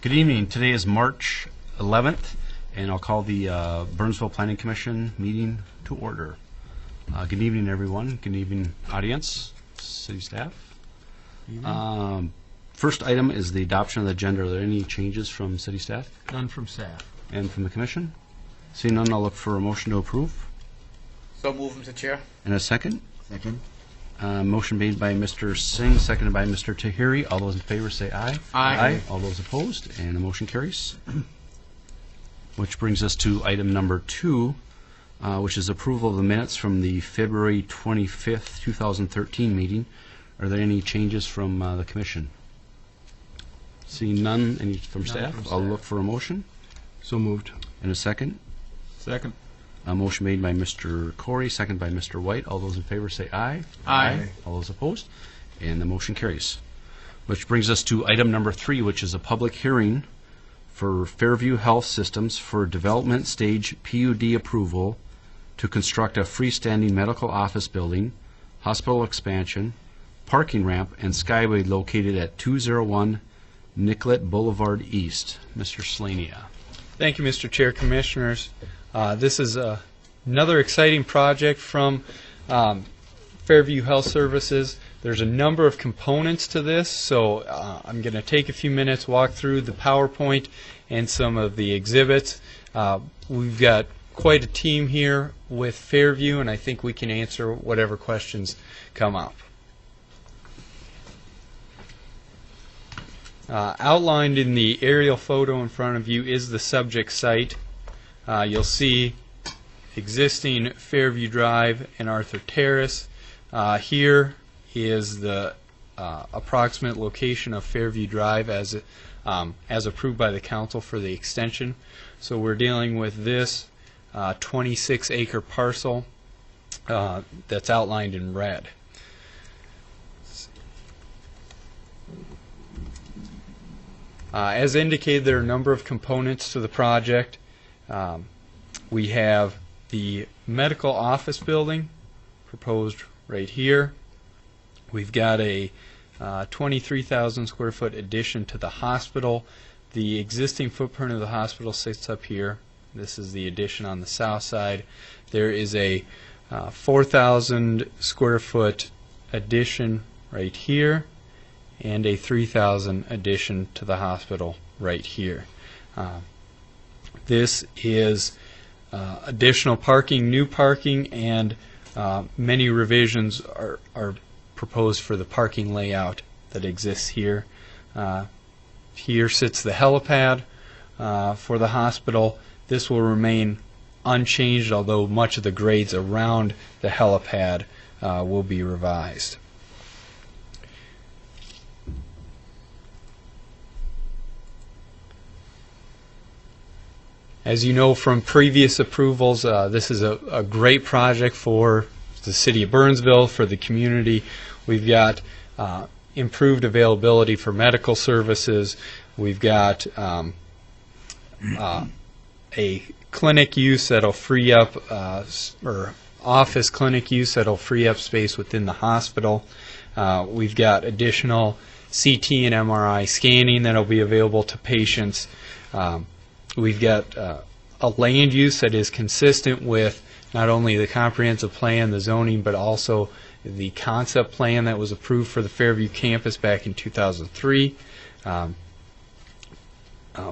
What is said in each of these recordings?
Good evening. Today is March 11th, and I'll call the Burnsville Planning Commission meeting to order. Good evening, everyone. Good evening, audience, city staff. First item is the adoption of the agenda. Are there any changes from city staff? None from staff. And from the commission? Seeing none, I'll look for a motion to approve. So move, Mr. Chair. And a second? Second. Motion made by Mr. Singh, seconded by Mr. Tahiri. All those in favor say aye. Aye. All those opposed, and the motion carries. Which brings us to item number 2, which is approval of the minutes from the February 25th, 2013 meeting. Are there any changes from the commission? Seeing none, any from staff? I'll look for a motion. So moved. And a second? Second. A motion made by Mr. Corey, seconded by Mr. White. All those in favor say aye. Aye. All those opposed, and the motion carries. Which brings us to item number 3, which is a public hearing for Fairview Health Systems for development stage PUD approval to construct a freestanding medical office building, hospital expansion, parking ramp, and skyway located at 201 Nicollet Boulevard East. Mr. Slania. Thank you, Mr. Chair, Commissioners. This is another exciting project from Fairview Health Services. There's a number of components to this, so I'm going to take a few minutes, walk through the PowerPoint and some of the exhibits. We've got quite a team here with Fairview, and I think we can answer whatever questions come up. Outlined in the aerial photo in front of you is the subject site. You'll see existing Fairview Drive and Arthur Terrace. Here is the approximate location of Fairview Drive as approved by the council for the extension. So we're dealing with this 26-acre parcel that's outlined in red. As indicated, there are a number of components to the project. We have the medical office building proposed right here. We've got a 23,000 square foot addition to the hospital. The existing footprint of the hospital sits up here. This is the addition on the south side. There is a 4,000 square foot addition right here, and a 3,000 addition to the hospital right here. This is additional parking, new parking, and many revisions are proposed for the parking layout that exists here. Here sits the helipad for the hospital. This will remain unchanged, although much of the grades around the helipad will be revised. As you know from previous approvals, this is a great project for the city of Burnsville, for the community. We've got improved availability for medical services. We've got a clinic use that'll free up, or office clinic use that'll free up space within the hospital. We've got additional CT and MRI scanning that'll be available to patients. We've got a land use that is consistent with not only the comprehensive plan, the zoning, but also the concept plan that was approved for the Fairview campus back in 2003.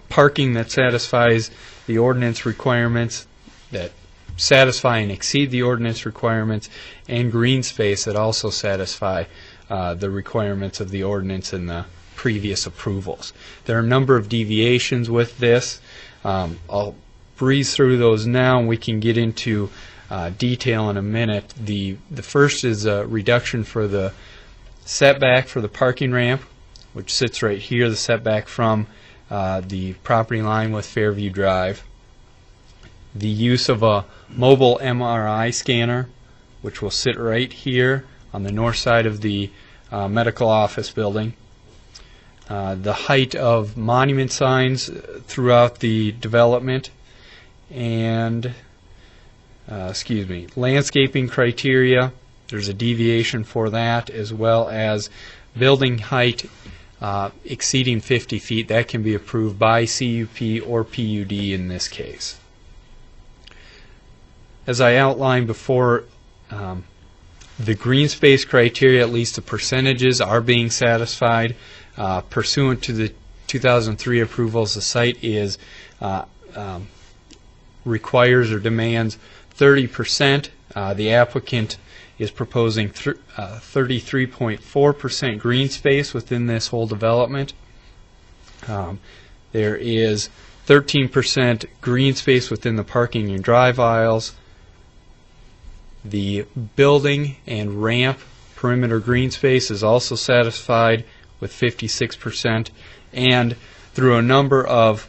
Parking that satisfies the ordinance requirements, that satisfy and exceed the ordinance requirements, and green space that also satisfy the requirements of the ordinance and the previous approvals. There are a number of deviations with this. I'll breeze through those now, and we can get into detail in a minute. The first is a reduction for the setback for the parking ramp, which sits right here, the setback from the property line with Fairview Drive. The use of a mobile MRI scanner, which will sit right here on the north side of the medical office building. The height of monument signs throughout the development, and landscaping criteria. There's a deviation for that, as well as building height exceeding 50 feet, that can be approved by CUP or PUD in this case. As I outlined before, the green space criteria, at least the percentages, are being satisfied. Pursuant to the 2003 approvals, the site is requires or demands 30%. The applicant is proposing 33.4% green space within this whole development. There is 13% green space within the parking and drive aisles. The building and ramp perimeter green space is also satisfied with 56%, and through a number of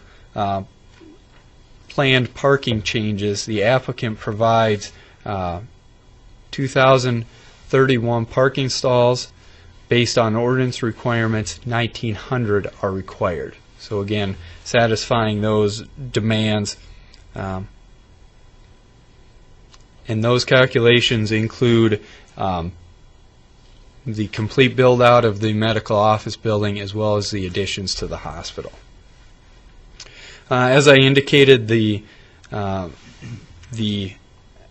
planned parking changes, the applicant provides 2,031 parking stalls. Based on ordinance requirements, 1,900 are required. So again, satisfying those demands. And those calculations include the complete build-out of the medical office building as well as the additions to the hospital. As I indicated, the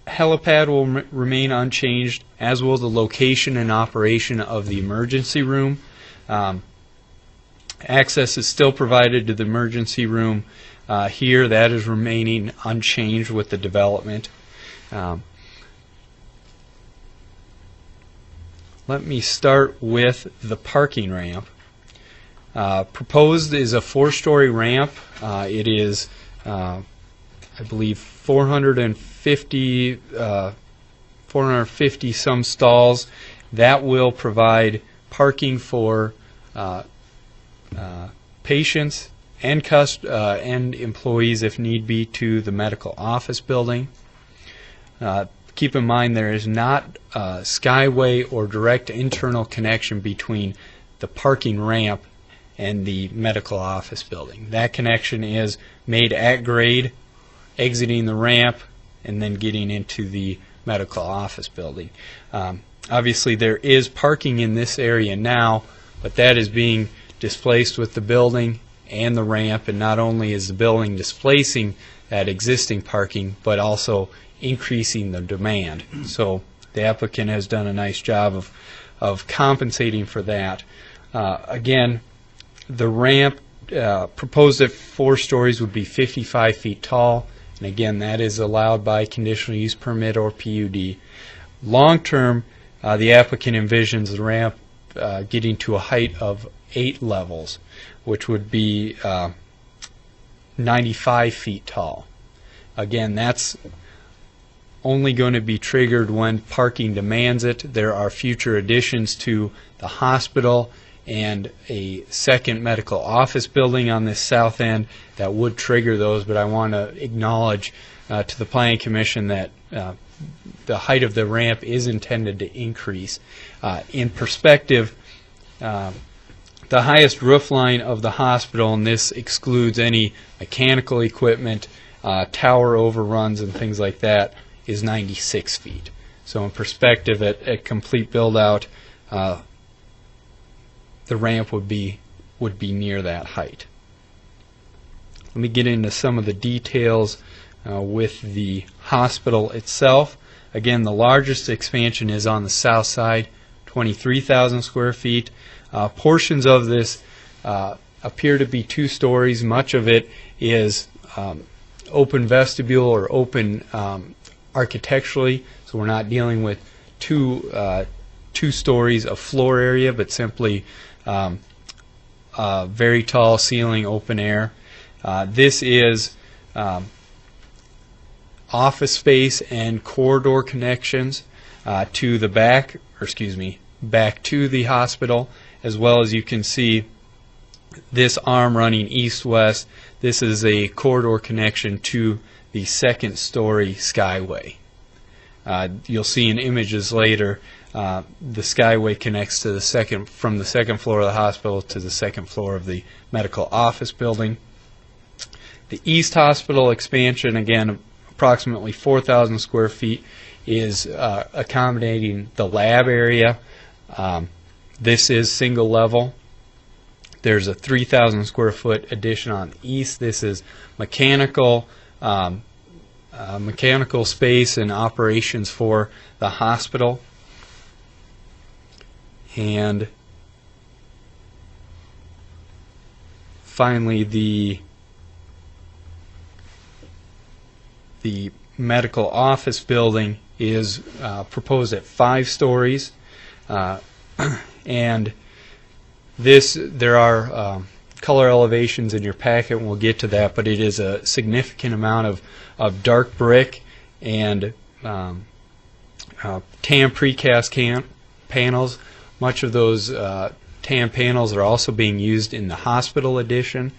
helipad will remain unchanged, as will the location and operation of the emergency room. Access is still provided to the emergency room here. That is remaining unchanged with the development. Let me start with the parking ramp. Proposed is a 4-story ramp. It is, I believe, 450 some stalls. That will provide parking for patients and employees, if need be, to the medical office building. Keep in mind there is not skyway or direct internal connection between the parking ramp and the medical office building. That connection is made at grade, exiting the ramp, and then getting into the medical office building. Obviously there is parking in this area now, but that is being displaced with the building and the ramp, and not only is the building displacing that existing parking, but also increasing the demand. So the applicant has done a nice job of compensating for that. Again, the ramp proposed at 4 stories would be 55 feet tall, and again that is allowed by conditional use permit or PUD. Long term, the applicant envisions the ramp getting to a height of 8 levels, which would be 95 feet tall. Again, that's only going to be triggered when parking demands it. There are future additions to the hospital and a second medical office building on this south end that would trigger those, but I want to acknowledge to the Planning Commission that the height of the ramp is intended to increase. In perspective, the highest roof line of the hospital, and this excludes any mechanical equipment, tower overruns and things like that, is 96 feet. So in perspective, at complete build-out, the ramp would be near that height. Let me get into some of the details with the hospital itself. Again, the largest expansion is on the south side, 23,000 square feet. Portions of this appear to be 2 stories. Much of it is open vestibule or open architecturally, so we're not dealing with two stories of floor area, but simply very tall ceiling, open air. This is office space and corridor connections to the back to the hospital, as well as you can see this arm running east-west. This is a corridor connection to the 2nd story skyway. You'll see in images later the skyway connects to from the 2nd floor of the hospital to the 2nd floor of the medical office building. The East Hospital expansion, again approximately 4,000 square feet, is accommodating the lab area. This is single level. There's a 3,000 square foot addition on the east. This is mechanical space and operations for the hospital. And finally, the medical office building is proposed at 5 stories, and there are color elevations in your packet, and we'll get to that, but it is a significant amount of dark brick and tan precast panels. Much of those tan panels are also being used in the hospital addition,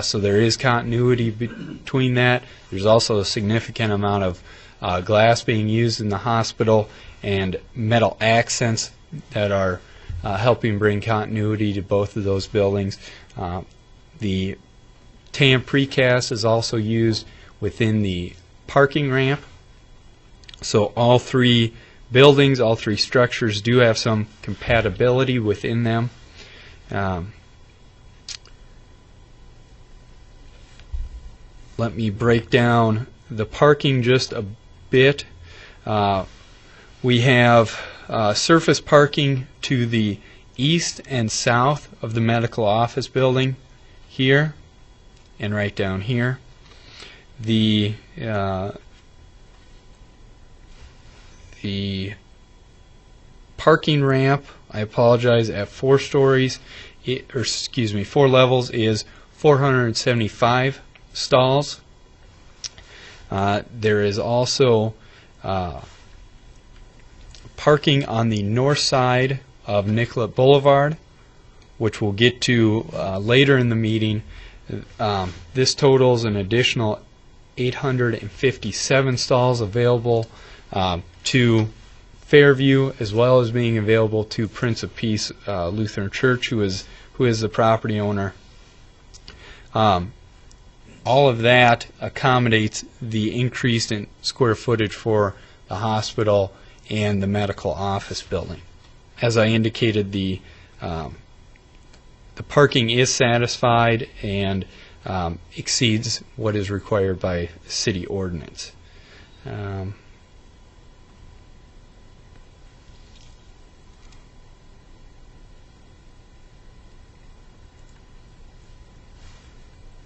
so there is continuity between that. There's also a significant amount of glass being used in the hospital and metal accents that are helping bring continuity to both of those buildings. The tan precast is also used within the parking ramp. So all 3 buildings, all 3 structures do have some compatibility within them. Let me break down the parking just a bit. We have surface parking to the east and south of the medical office building here and right down here. The parking ramp, I apologize, at 4 stories, 4 levels, is 475 stalls. There is also parking on the north side of Nicollet Boulevard, which we'll get to later in the meeting. This totals an additional 857 stalls available to Fairview, as well as being available to Prince of Peace Lutheran Church, who is the property owner. All of that accommodates the increase in square footage for the hospital and the medical office building. As I indicated, the parking is satisfied and exceeds what is required by city ordinance.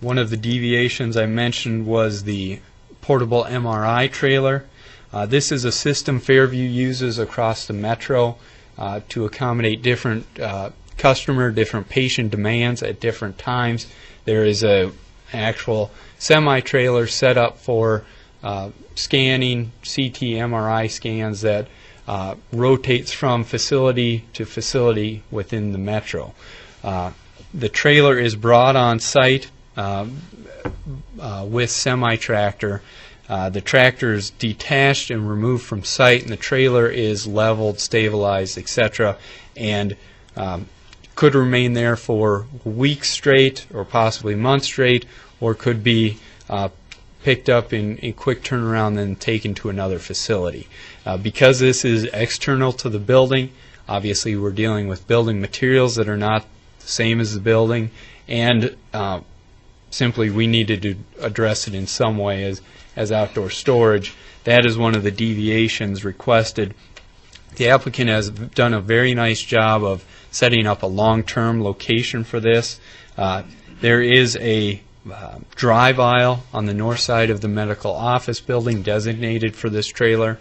One of the deviations I mentioned was the portable MRI trailer. This is a system Fairview uses across the metro to accommodate different different patient demands at different times. There is an actual semi-trailer set up for scanning CT, MRI scans that rotates from facility to facility within the metro. The trailer is brought on site with semi-tractor. The tractor is detached and removed from site, and the trailer is leveled, stabilized, etc., and could remain there for weeks straight or possibly months straight, or could be picked up in quick turnaround and taken to another facility. Because this is external to the building, obviously we're dealing with building materials that are not the same as the building, and simply we needed to address it in some way as outdoor storage. That is one of the deviations requested. The applicant has done a very nice job of setting up a long-term location for this. There is a drive aisle on the north side of the medical office building designated for this trailer.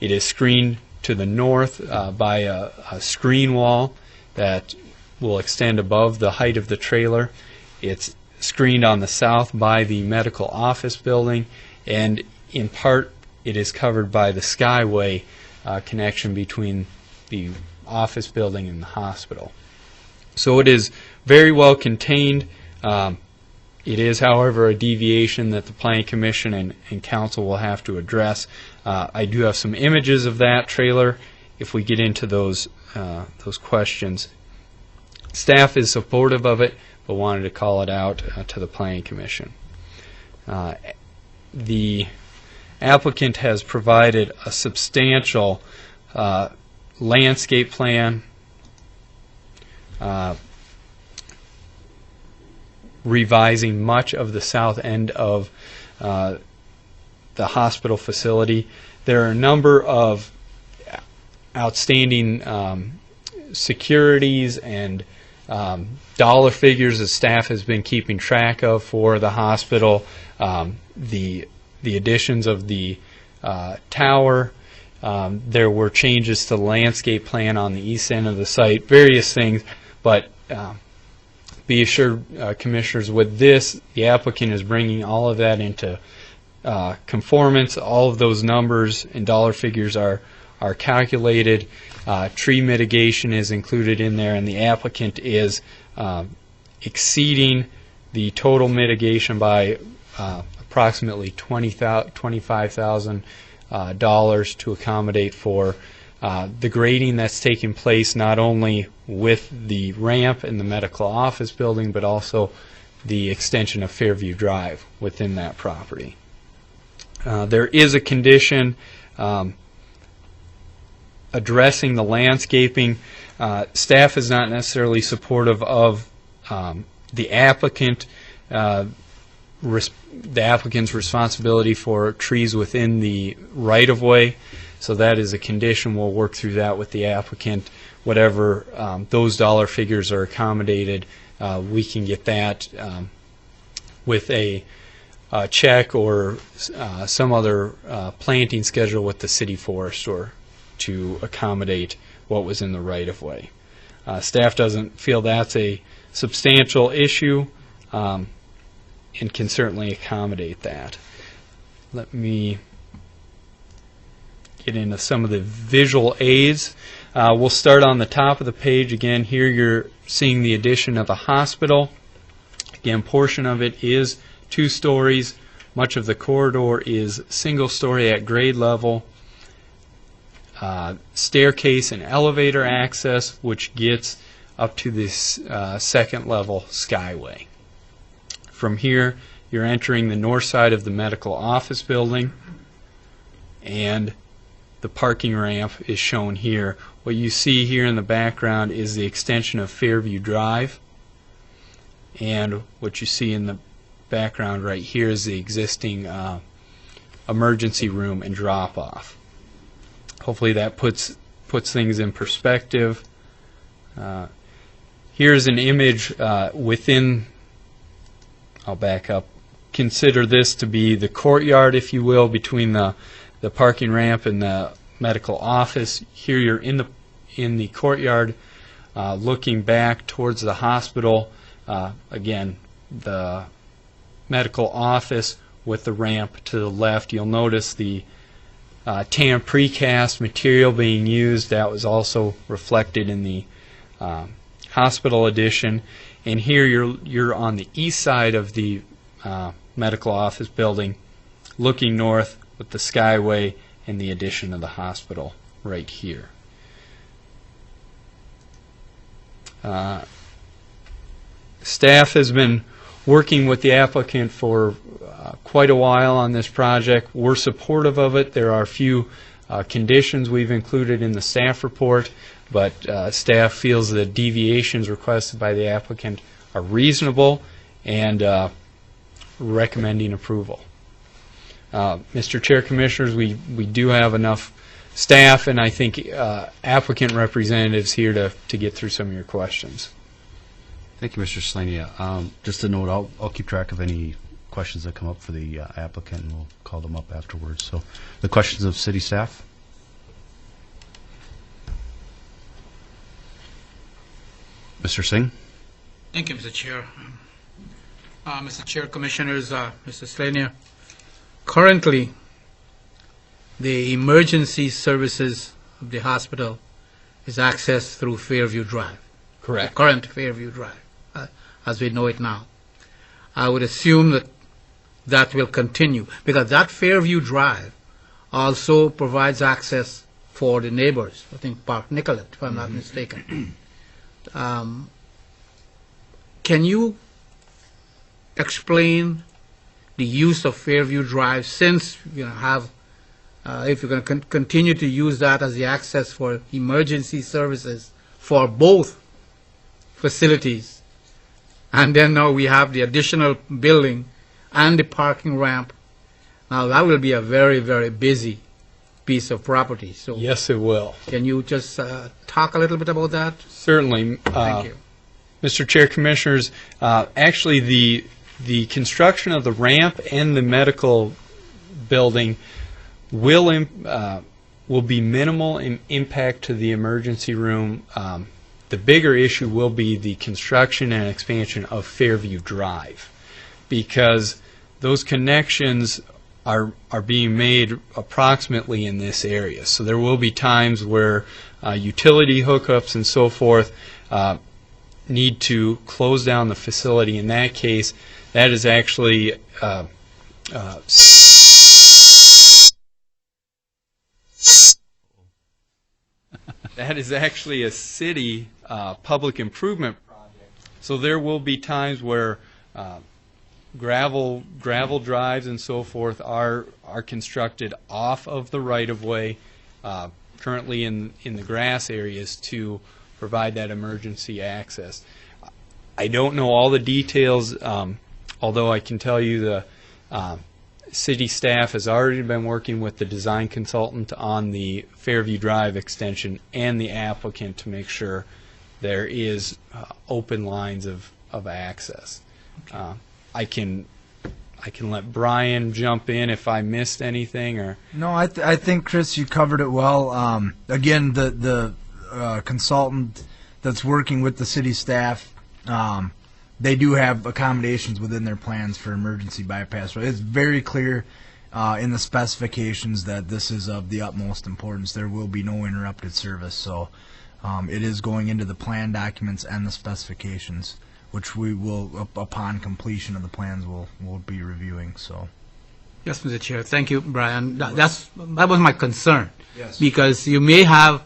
It is screened to the north by a screen wall that will extend above the height of the trailer. It's screened on the south by the medical office building, and in part it is covered by the Skyway connection between the office building and the hospital. So it is very well contained. It is, however, a deviation that the Planning Commission and Council will have to address. I do have some images of that trailer if we get into those questions. Staff is supportive of it, but wanted to call it out to the Planning Commission. The applicant has provided a substantial landscape plan revising much of the south end of the hospital facility. There are a number of outstanding securities and dollar figures that staff has been keeping track of for the hospital. The additions of the tower. There were changes to the landscape plan on the east end of the site, various things, but be assured, Commissioners, with this, the applicant is bringing all of that into conformance. All of those numbers and dollar figures are calculated. Tree mitigation is included in there, and the applicant is exceeding the total mitigation by approximately $25,000 to accommodate for the grading that's taking place not only with the ramp in the medical office building, but also the extension of Fairview Drive within that property. There is a condition addressing the landscaping. Staff is not necessarily supportive of the applicant's responsibility for trees within the right-of-way. So that is a condition. We'll work through that with the applicant. Whatever those dollar figures are accommodated, we can get that with a check or some other planting schedule with the city forester to accommodate what was in the right-of-way. Staff doesn't feel that's a substantial issue and can certainly accommodate that. Let me get into some of the visual aids. We'll start on the top of the page. Again, here you're seeing the addition of a hospital. Again, portion of it is 2 stories. Much of the corridor is single story at grade level. Staircase and elevator access, which gets up to this second level skyway. From here, you're entering the north side of the medical office building, and the parking ramp is shown here. What you see here in the background is the extension of Fairview Drive, and what you see in the background right here is the existing emergency room and drop-off. Hopefully that puts things in perspective. Here's an image within, I'll back up. Consider this to be the courtyard, if you will, between the parking ramp and the medical office. Here you're in the courtyard looking back towards the hospital. Again, the medical office with the ramp to the left. You'll notice the tan precast material being used. That was also reflected in the hospital addition. And here you're on the east side of the medical office building, looking north with the skyway and the addition of the hospital right here. Staff has been working with the applicant for quite a while on this project. We're supportive of it. There are a few conditions we've included in the staff report, but staff feels the deviations requested by the applicant are reasonable and recommending approval. Mr. Chair, Commissioners, we do have enough staff and I think applicant representatives here to get through some of your questions. Thank you, Mr. Slania. Just a note, I'll keep track of any questions that come up for the applicant, and we'll call them up afterwards. So, the questions of city staff? Mr. Singh? Thank you, Mr. Chair. Mr. Chair, Commissioners, Mr. Slania, currently the emergency services of the hospital is accessed through Fairview Drive. Correct. The current Fairview Drive, as we know it now. I would assume that that will continue because that Fairview Drive also provides access for the neighbors. I think Park Nicollet, if I'm not mistaken. Can you explain the use of Fairview Drive since you have, if you're going to continue to use that as the access for emergency services for both facilities, and then now we have the additional building and the parking ramp. Now that will be a very, very busy piece of property. So Yes, it will. can you just talk a little bit about that? Certainly. Thank you. Mr. Chair, Commissioners, actually the construction of the ramp and the medical building will be minimal in impact to the emergency room. The bigger issue will be the construction and expansion of Fairview Drive, because those connections are being made approximately in this area. So there will be times where utility hookups and so forth need to close down the facility. In that case, that is actually that is actually a city public improvement project. So there will be times where gravel drives and so forth are constructed off of the right-of-way, currently in the grass areas, to provide that emergency access. I don't know all the details, although I can tell you the city staff has already been working with the design consultant on the Fairview Drive extension and the applicant to make sure there is open lines of access. I can let Brian jump in if I missed anything, or No, I think, Chris, you covered it well. Again, the consultant that's working with the city staff, they do have accommodations within their plans for emergency bypass. So it's very clear in the specifications that this is of the utmost importance. There will be no interrupted service. So it is going into the plan documents and the specifications, which we will, upon completion of the plans, we'll be reviewing. So. Yes, Mr. Chair. Thank you, Brian. That was my concern. Yes. Because you may have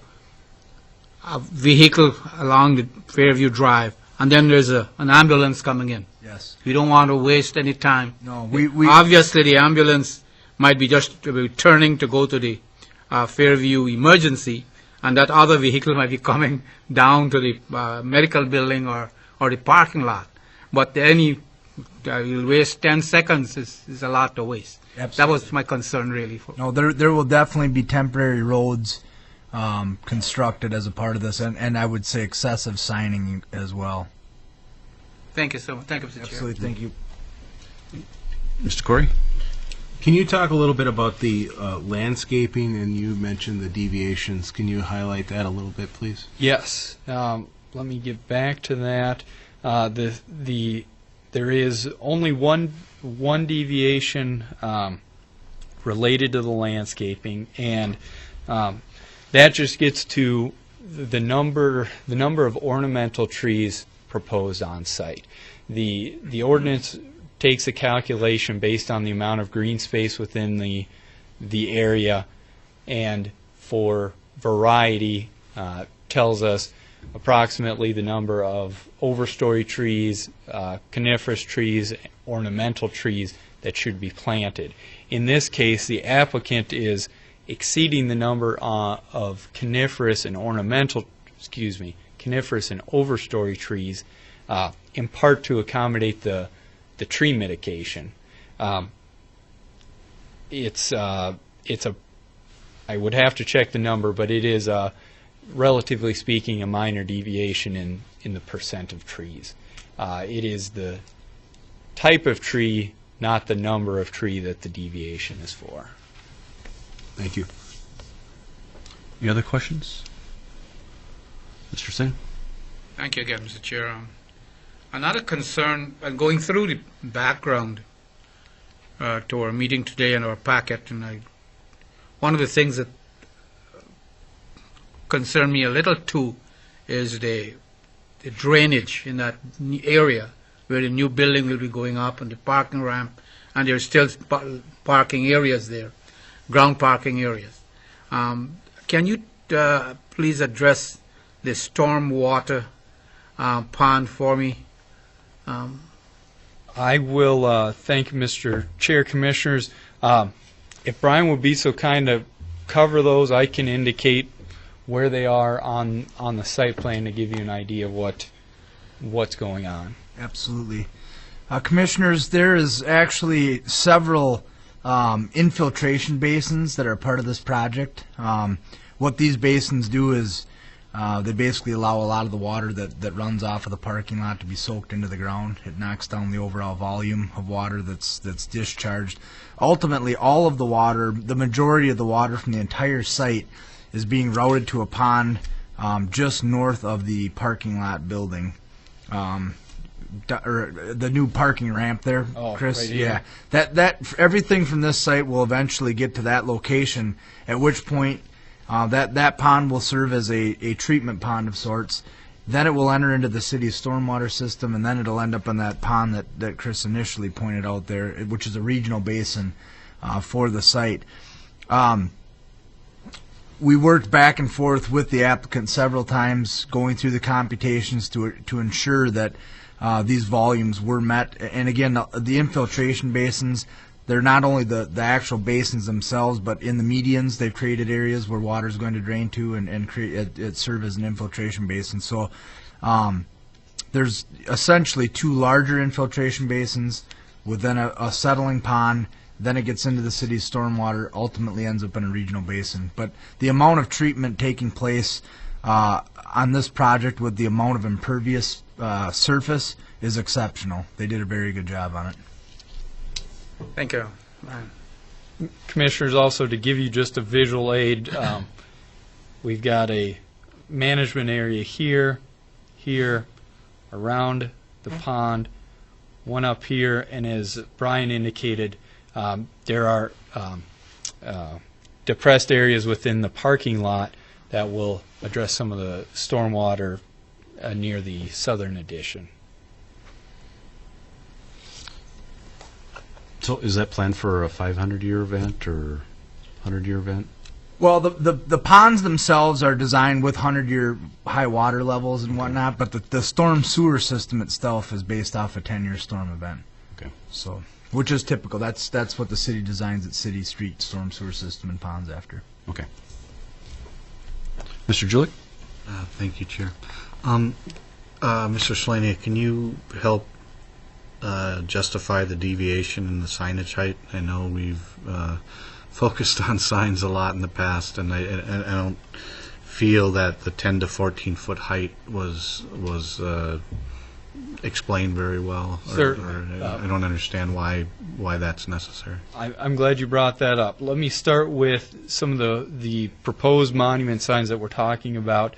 a vehicle along the Fairview Drive, and then there's an ambulance coming in. Yes. We don't want to waste any time. No, we Obviously, the ambulance might be just returning to go to the Fairview emergency, and that other vehicle might be coming down to the medical building or the parking lot. But you'll waste 10 seconds is a lot to waste. Absolutely. That was my concern, really. No, there will definitely be temporary roads constructed as a part of this, and I would say excessive signing as well. Thank you so much. Thank you, Mr. Chair. Absolutely, thank you. Mr. Corey? Can you talk a little bit about the landscaping, and you mentioned the deviations. Can you highlight that a little bit, please? yes. Let me get back to that. There is only one deviation related to the landscaping, and that just gets to the number of ornamental trees proposed on site. The ordinance takes a calculation based on the amount of green space within the area, and for variety tells us approximately the number of overstory trees, coniferous trees, ornamental trees that should be planted. In this case, the applicant is exceeding the number of coniferous and overstory trees, in part to accommodate the tree mitigation. I would have to check the number, but it is relatively speaking a minor deviation in the percent of trees. It is the type of tree, not the number of tree, that the deviation is for. Thank you. Any other questions? Mr. Singh? Thank you again, Mr. Chair. Another concern, going through the background to our meeting today and our packet, and one of the things that concern me a little too is the drainage in that area where the new building will be going up, and the parking ramp, and there's still parking areas there, ground parking areas. Can you please address the storm water pond for me? I will thank Mr. Chair, Commissioners. If Brian would be so kind to cover those, I can indicate where they are on the site plan to give you an idea of what's going on. Absolutely. Commissioners, there is actually several infiltration basins that are part of this project. What these basins do is they basically allow a lot of the water that runs off of the parking lot to be soaked into the ground. It knocks down the overall volume of water that's discharged. Ultimately, all of the water, the majority of the water from the entire site, is being routed to a pond just north of the parking lot building. Or the new parking ramp there, Oh, Chris. right here. Yeah, that everything from this site will eventually get to that location. At which point, that pond will serve as a treatment pond of sorts. Then it will enter into the city's stormwater system, and then it'll end up in that pond that Chris initially pointed out there, which is a regional basin for the site. We worked back and forth with the applicant several times, going through the computations to ensure that these volumes were met. And again, the infiltration basins, they're not only the actual basins themselves, but in the medians, they've created areas where water is going to drain to and create it serve as an infiltration basin. So there's essentially two larger infiltration basins within a settling pond. Then it gets into the city's stormwater, ultimately ends up in a regional basin. But the amount of treatment taking place on this project with the amount of impervious surface is exceptional. They did a very good job on it. Thank you. Commissioners, also to give you just a visual aid, we've got a management area here, here, around the pond, one up here, and as Brian indicated, there are depressed areas within the parking lot that will address some of the stormwater near the southern addition. So is that planned for a 500-year event or 100-year event? Well, the ponds themselves are designed with 100-year high water levels and whatnot, but the storm sewer system itself is based off a 10-year storm event. Okay. So, which is typical. That's what the city designs its city street storm sewer system and ponds after. Okay. Mr. Julik? Thank you, Chair. Mr. Slania, can you help justify the deviation in the signage height? I know we've focused on signs a lot in the past, and I don't feel that the 10 to 14 foot height was explained very well. Sir, I don't understand why that's necessary. I'm glad you brought that up. Let me start with some of the proposed monument signs that we're talking about.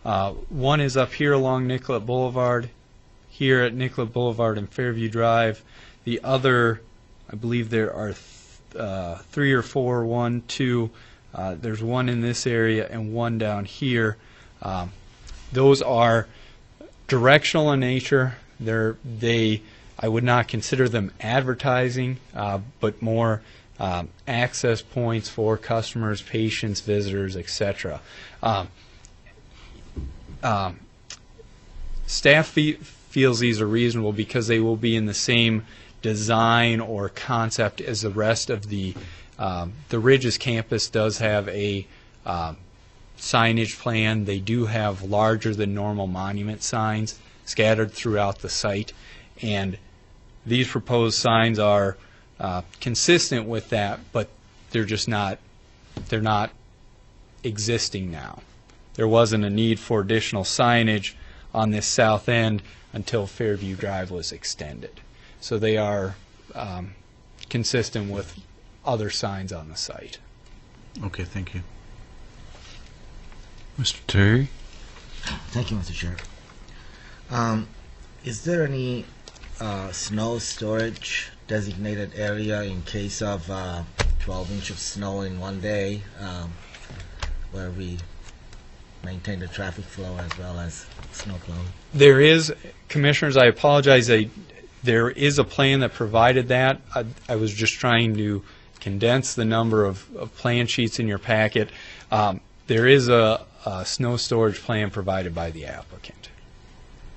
One is up here along Nicollet Boulevard, here at Nicollet Boulevard and Fairview Drive. The other, I believe there are 3 or 4, 1, 2. There's one in this area and one down here. Those are directional in nature. I would not consider them advertising, but more access points for customers, patients, visitors, etc. Staff feels these are reasonable because they will be in the same design or concept as the rest of the Ridges campus does have a signage plan. They do have larger than normal monument signs scattered throughout the site, and these proposed signs are consistent with that, but they're not existing now. There wasn't a need for additional signage on this south end until Fairview Drive was extended. So they are consistent with other signs on the site. Okay, thank you. Mr. Terry? Thank you, Mr. Chair. Is there any snow storage designated area in case of 12 inches of snow in one day, where we maintain the traffic flow as well as snow plowing? There is, Commissioners, I apologize, there is a plan that provided that. I was just trying to condense the number of plan sheets in your packet. There is a snow storage plan provided by the applicant.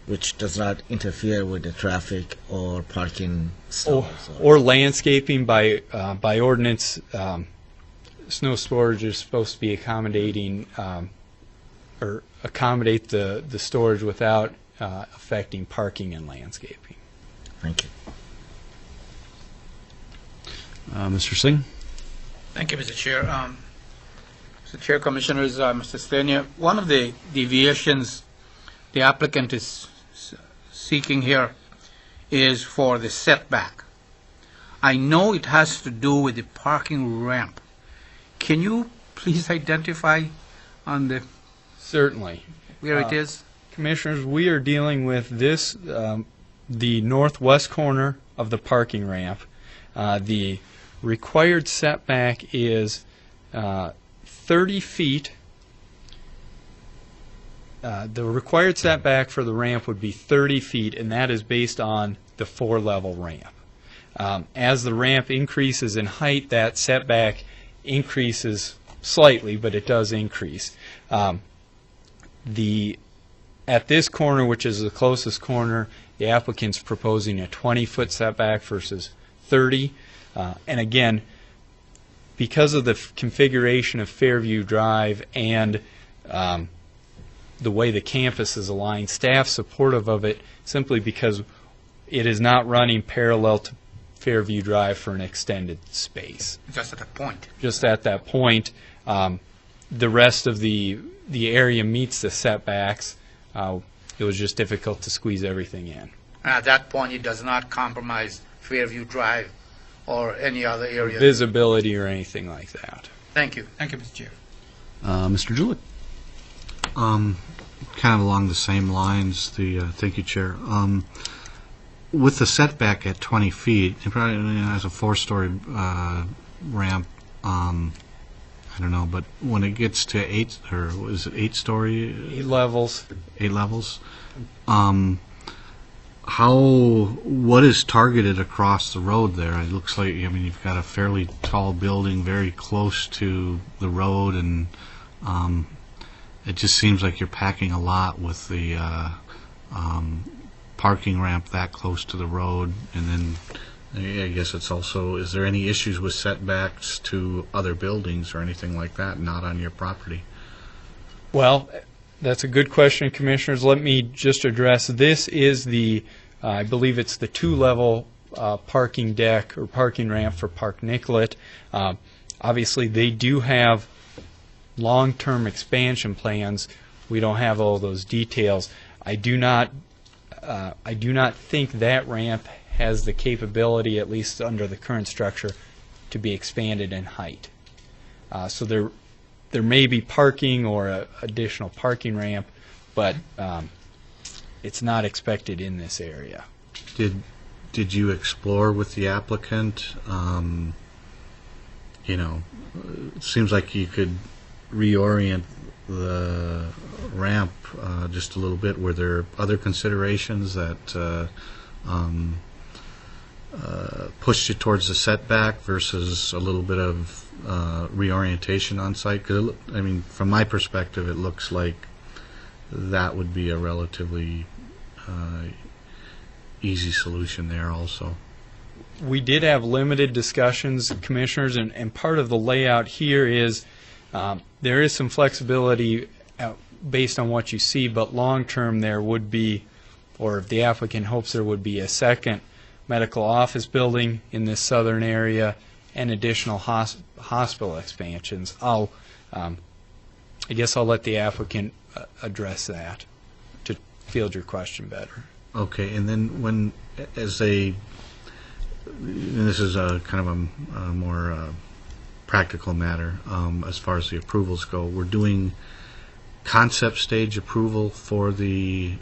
Which does not interfere with the traffic or parking stalls? Or landscaping by ordinance. Snow storage is supposed to be accommodating or accommodate the storage without affecting parking and landscaping. Thank you. Mr. Singh? Thank you, Mr. Chair. Mr. Chair, Commissioners, Mr. Stania, one of the deviations the applicant is seeking here is for the setback. I know it has to do with the parking ramp. Can you please identify on the Certainly. where it is? Commissioners, we are dealing with this, the northwest corner of the parking ramp. The required setback is 30 feet. The required setback for the ramp would be 30 feet, and that is based on the 4-level ramp. As the ramp increases in height, that setback increases slightly, but it does increase. At this corner, which is the closest corner, the applicant's proposing a 20-foot setback versus 30. And again, because of the configuration of Fairview Drive and the way the campus is aligned, staff's supportive of it simply because it is not running parallel to Fairview Drive for an extended space. Just at a point. Just at that point, the rest of the area meets the setbacks. It was just difficult to squeeze everything in. At that point, it does not compromise Fairview Drive or any other area. Visibility or anything like that. Thank you. Thank you, Mr. Chair. Mr. Julick? Kind of along the same lines, thank you, Chair. With the setback at 20 feet, it probably has a 4-story ramp. I don't know, but when it gets to 8, or is it 8-story? 8 levels. 8 levels. What is targeted across the road there? It looks like, I mean, you've got a fairly tall building very close to the road, and it just seems like you're packing a lot with the parking ramp that close to the road. And then I guess it's also, is there any issues with setbacks to other buildings or anything like that not on your property? Well, that's a good question, Commissioners. Let me just address, this is the, I believe it's the 2-level parking deck or parking ramp for Park Nicollet. Obviously, they do have long-term expansion plans. We don't have all those details. I do not think that ramp has the capability, at least under the current structure, to be expanded in height. So there may be parking or a additional parking ramp, but it's not expected in this area. Did you explore with the applicant? It seems like you could reorient the ramp just a little bit. Were there other considerations that pushed you towards the setback versus a little bit of reorientation on site? Because, I mean, from my perspective, it looks like that would be a relatively easy solution there also. We did have limited discussions, Commissioners, and part of the layout here is there is some flexibility based on what you see, but long-term there would be, or if the applicant hopes there would be, a second medical office building in this southern area and additional hospital expansions. I guess I'll let the applicant address that to field your question better. Okay, and then when, and this is a kind of a more practical matter as far as the approvals go, we're doing concept stage approval for the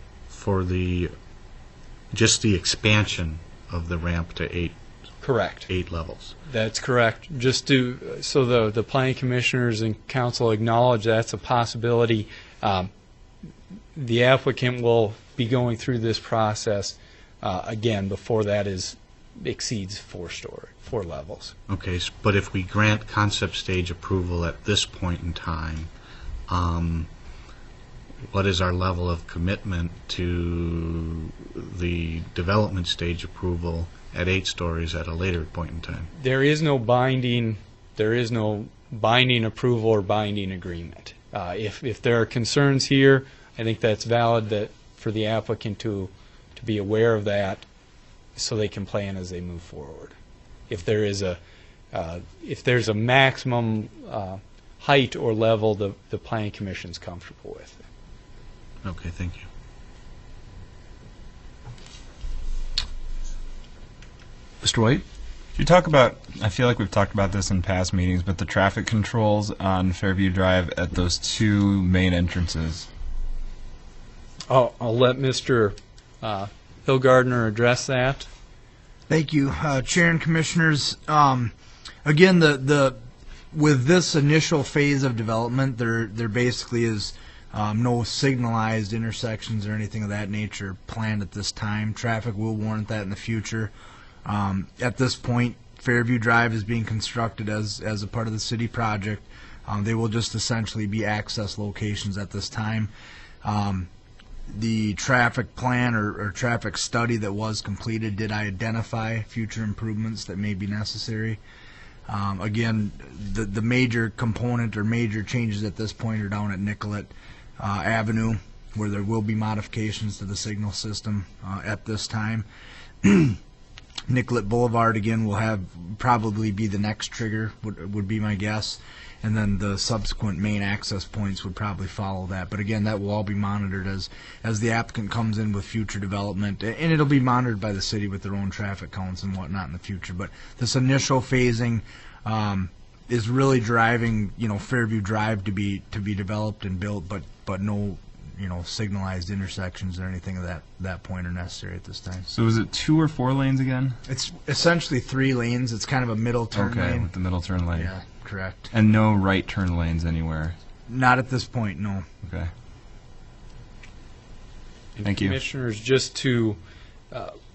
just the expansion of the ramp to 8. Correct. 8 levels. That's correct. Just so the planning commissioners and council acknowledge that's a possibility. The applicant will be going through this process again before that exceeds 4 levels. Okay, but if we grant concept stage approval at this point in time, what is our level of commitment to the development stage approval at 8 stories at a later point in time? There is no binding approval or binding agreement. If there are concerns here, I think that's valid that for the applicant to be aware of that so they can plan as they move forward. If there is if there's a maximum height or level the planning commission's comfortable with. Okay, thank you. Mr. White? Could you talk about, I feel like we've talked about this in past meetings, but the traffic controls on Fairview Drive at those two main entrances? I'll let Mr. Hillgardner address that. Thank you, Chair and Commissioners. Again, the with this initial phase of development, there basically is no signalized intersections or anything of that nature planned at this time. Traffic will warrant that in the future. At this point, Fairview Drive is being constructed as a part of the city project. They will just essentially be access locations at this time. The traffic plan or traffic study that was completed did identify future improvements that may be necessary. Again, the major component or major changes at this point are down at Nicollet Avenue, where there will be modifications to the signal system at this time. Nicollet Boulevard, again, will probably be the next trigger, would be my guess. And then the subsequent main access points would probably follow that. But again, that will all be monitored as the applicant comes in with future development. And it'll be monitored by the city with their own traffic counts and whatnot in the future. But this initial phasing is really driving, Fairview Drive to be developed and built, but no, signalized intersections or anything of that point are necessary at this time. So is it 2 or 4 lanes again? It's essentially 3 lanes. It's kind of a middle turn Okay, lane. with the middle turn lane. Yeah, correct. And no right turn lanes anywhere. Not at this point, no. Okay. And Thank you. Commissioners, just to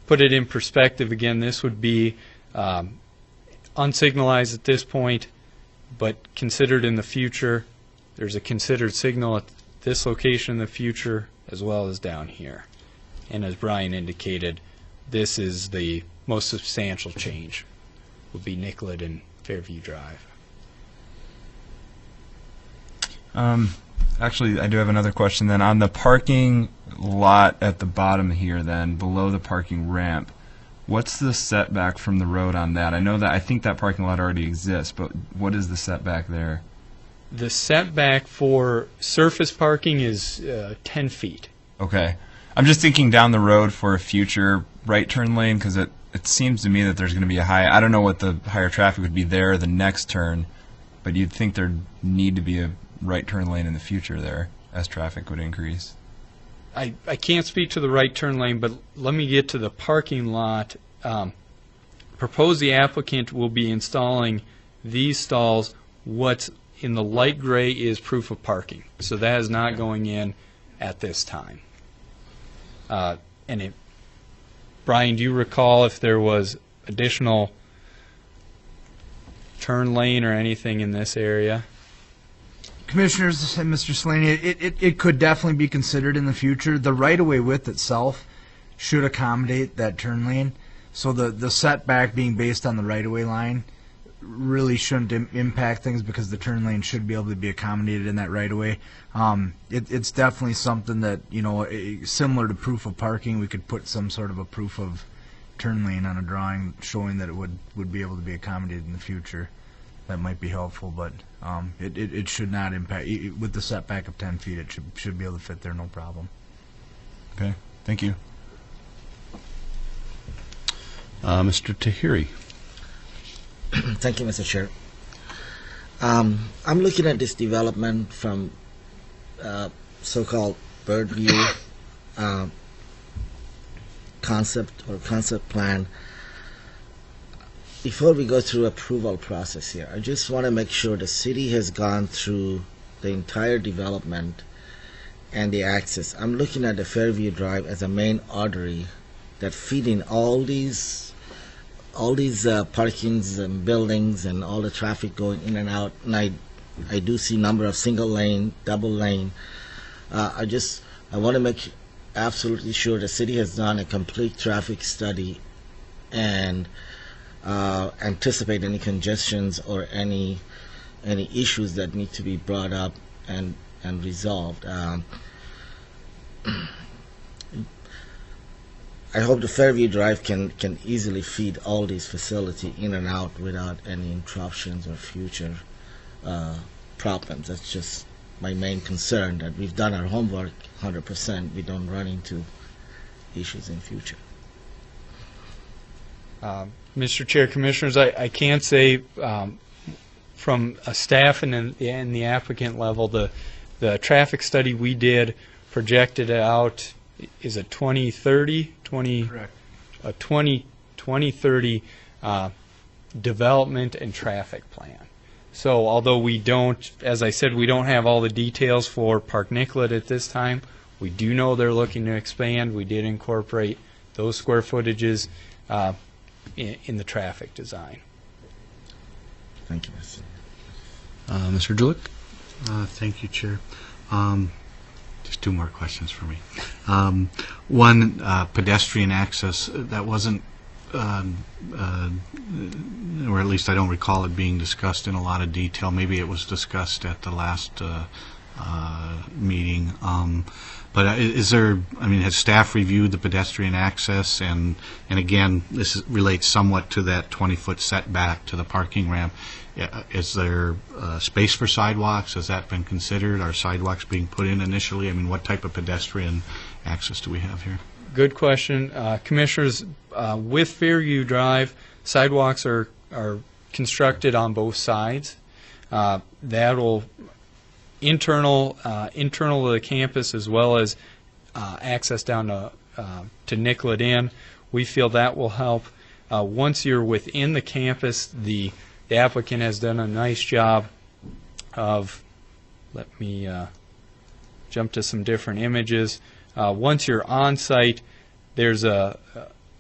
put it in perspective again, this would be unsignalized at this point, but considered in the future. There's a considered signal at this location in the future as well as down here. And as Brian indicated, this is the most substantial change, would be Nicollet and Fairview Drive. Actually, I do have another question then. On the parking lot at the bottom here then, below the parking ramp, what's the setback from the road on that? I think that parking lot already exists, but what is the setback there? The setback for surface parking is 10 feet. Okay. I'm just thinking down the road for a future right turn lane, because it seems to me that there's going to be I don't know what the higher traffic would be there the next turn, but you'd think there'd need to be a right turn lane in the future there as traffic would increase. I can't speak to the right turn lane, but let me get to the parking lot. Propose the applicant will be installing these stalls. What's in the light gray is proof of parking. So that is not going in at this time. Brian, do you recall if there was additional turn lane or anything in this area? Commissioners and Mr. Slaney, it could definitely be considered in the future. The right-of-way width itself should accommodate that turn lane. So the setback being based on the right-of-way line really shouldn't impact things because the turn lane should be able to be accommodated in that right-of-way. It's definitely something that, similar to proof of parking, we could put some sort of a proof of turn lane on a drawing showing that it would be able to be accommodated in the future. That might be helpful, but it should not impact. With the setback of 10 feet, it should be able to fit there, no problem. Okay. Thank you. Mr. Tahiri. Thank you, Mr. Chair. I'm looking at this development from so-called bird view concept plan. Before we go through approval process here, I just want to make sure the city has gone through the entire development and the access. I'm looking at the Fairview Drive as a main artery that feeding all these parkings and buildings and all the traffic going in and out. And I do see number of single lane, double lane. I want to make absolutely sure the city has done a complete traffic study and anticipate any congestions or any issues that need to be brought up and resolved. I hope the Fairview Drive can easily feed all these facilities in and out without any interruptions or future problems. That's just my main concern, that we've done our homework 100%. We don't run into issues in future. Mr. Chair, Commissioners, I can say from a staff and the applicant level, the traffic study we did projected out, is it 2030? Correct. A 2030 development and traffic plan. So although we don't, as I said, we don't have all the details for Park Nicollet at this time, we do know they're looking to expand. We did incorporate those square footages in the traffic design. Thank you, Mr. Mr. Julik? Thank you, Chair. Just two more questions for me. One, pedestrian access, that wasn't, or at least I don't recall it being discussed in a lot of detail. Maybe it was discussed at the last meeting. But is there, I mean, has staff reviewed the pedestrian access? And again, relates somewhat to that 20-foot setback to the parking ramp. Is there space for sidewalks? Has that been considered? Are sidewalks being put in initially? I mean, what type of pedestrian access do we have here? Good question. Commissioners, with Fairview Drive, sidewalks are constructed on both sides. That will internal to the campus, as well as access down to Nicollet Inn. We feel that will help. Once you're within the campus, the applicant has done a nice job of, let me jump to some different images. Once you're on site, there's a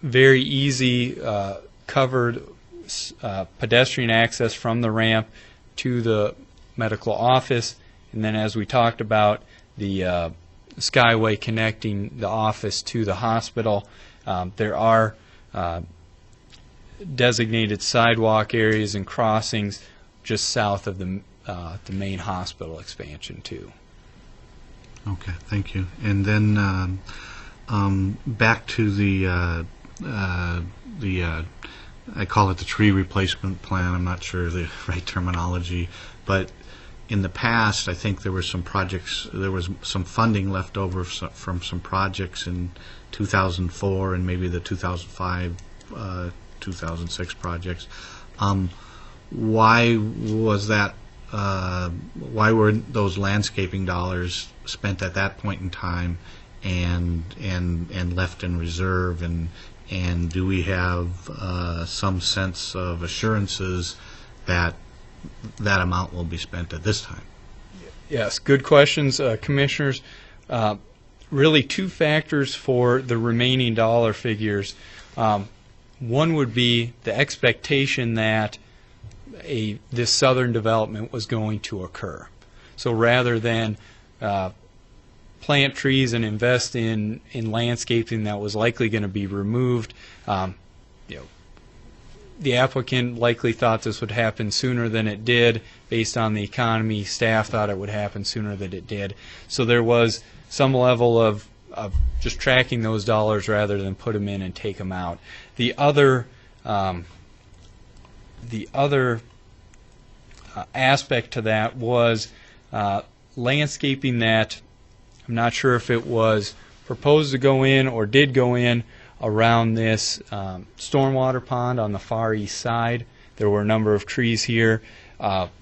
very easy covered pedestrian access from the ramp to the medical office. And then, as we talked about, the skyway connecting the office to the hospital. There are designated sidewalk areas and crossings just south of the main hospital expansion, too. Okay, thank you. And then back to the I call it the tree replacement plan. I'm not sure the right terminology, but in the past, I think there were some projects, there was some funding left over from some projects in 2004 and maybe the 2005, 2006 projects. Why was that? Why were those landscaping dollars spent at that point in time and left in reserve? And do we have some sense of assurances that that amount will be spent at this time? Yes, good questions, Commissioners. Really two factors for the remaining dollar figures. One would be the expectation that this southern development was going to occur. So rather than plant trees and invest in landscaping that was likely going to be removed, the applicant likely thought this would happen sooner than it did. Based on the economy, staff thought it would happen sooner than it did. So there was some level of just tracking those dollars rather than put them in and take them out. The other aspect to that was landscaping that I'm not sure if it was proposed to go in or did go in around this stormwater pond on the far east side. There were a number of trees here.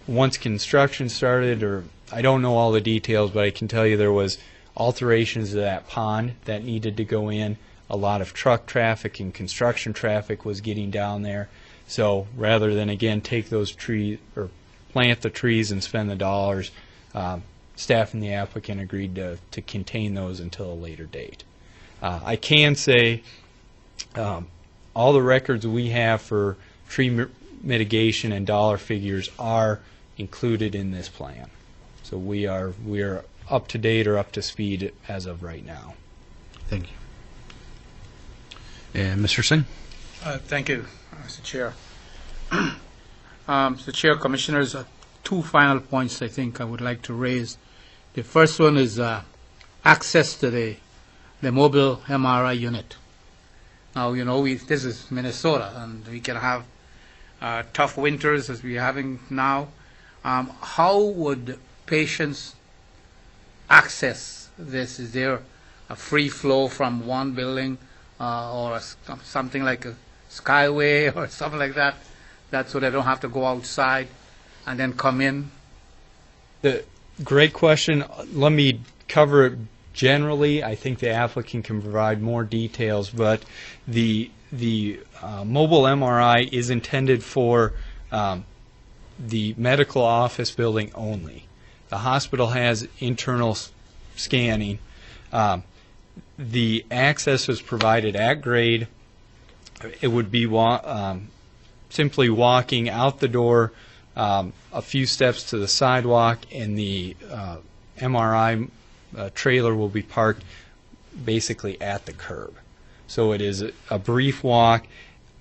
Once construction started, or I don't know all the details, but I can tell you there was alterations to that pond that needed to go in. A lot of truck traffic and construction traffic was getting down there. So rather than, again, take those trees or plant the trees and spend the dollars, staff and the applicant agreed to contain those until a later date. I can say all the records we have for tree mitigation and dollar figures are included in this plan. So we are up to date or up to speed as of right now. Thank you. And Mr. Singh? Thank you, Mr. Chair. Mr. Chair, Commissioners, two final points I think I would like to raise. The first one is access to the mobile MRI unit. Now, this is Minnesota, and we can have tough winters as we're having now. How would patients access this? Is there a free flow from one building or something like a skyway or something like that, so they don't have to go outside and then come in? Great question. Let me cover it generally. I think the applicant can provide more details, but the mobile MRI is intended for the medical office building only. The hospital has internal scanning. The access is provided at grade. It would be simply walking out the door a few steps to the sidewalk, and the MRI trailer will be parked basically at the curb. So it is a brief walk.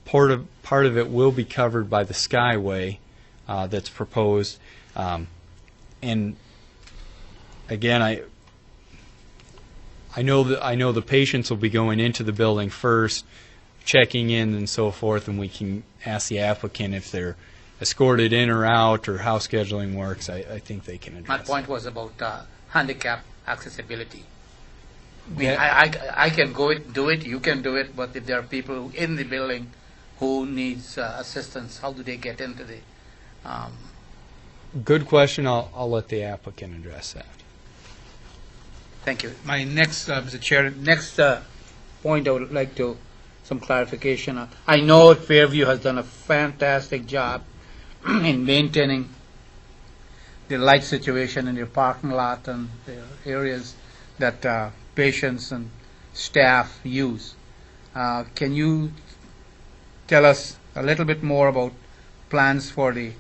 Part of it will be covered by the skyway that's proposed. And again, I know the patients will be going into the building first, checking in and so forth, and we can ask the applicant if they're escorted in or out or how scheduling works. I think they can address My point was about handicap accessibility. I mean, Yeah. I can go do it, you can do it, but if there are people in the building who needs assistance, how do they get into the? Good question. I'll let the applicant address that. Thank you. My next, Mr. Chair, point I would like to some clarification. I know Fairview has done a fantastic job in maintaining the light situation in your parking lot and the areas that patients and staff use. Can you tell us a little bit more about plans for the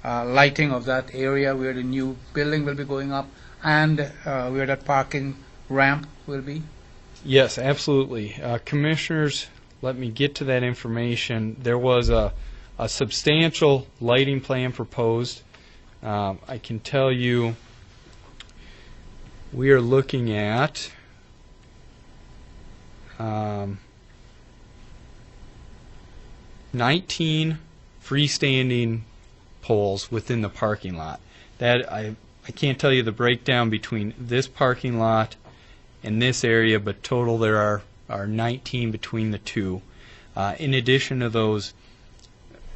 lighting of that area where the new building will be going up and where that parking ramp will be? Yes, absolutely. Commissioners, let me get to that information. There was a substantial lighting plan proposed. I can tell you we are looking at um, 19 freestanding poles within the parking lot. That I can't tell you the breakdown between this parking lot and this area, but total there are 19 between the two. In addition to those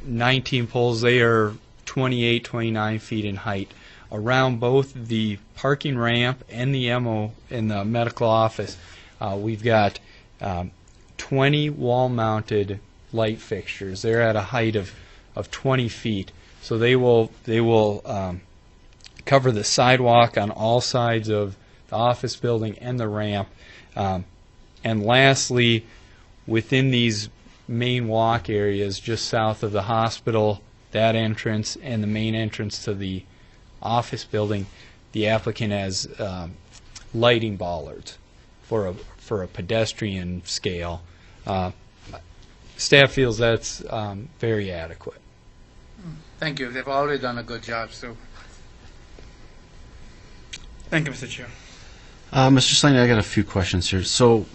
19 poles, they are 28, 29 feet in height. Around both the parking ramp and the MO in the medical office, we've got 20 wall-mounted light fixtures. They're at a height of 20 feet. So they will cover the sidewalk on all sides of the office building and the ramp. And lastly, within these main walk areas just south of the hospital, that entrance and the main entrance to the office building, the applicant has lighting bollards for a pedestrian scale. Staff feels that's very adequate. Thank you. They've already done a good job, so. Thank you, Mr. Chair. Mr. Slaney, I got a few questions here. So,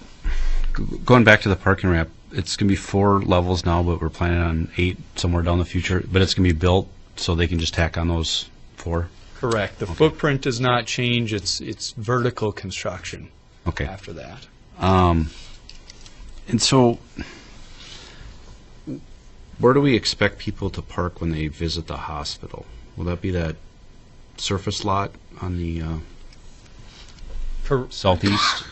going back to the parking ramp, it's going to be 4 levels now, but we're planning on 8 somewhere down the future. But it's going to be built so they can just tack on those 4? Correct. The footprint does not change. It's vertical construction Okay. after that. And so, where do we expect people to park when they visit the hospital? Will that be that surface lot on the southeast?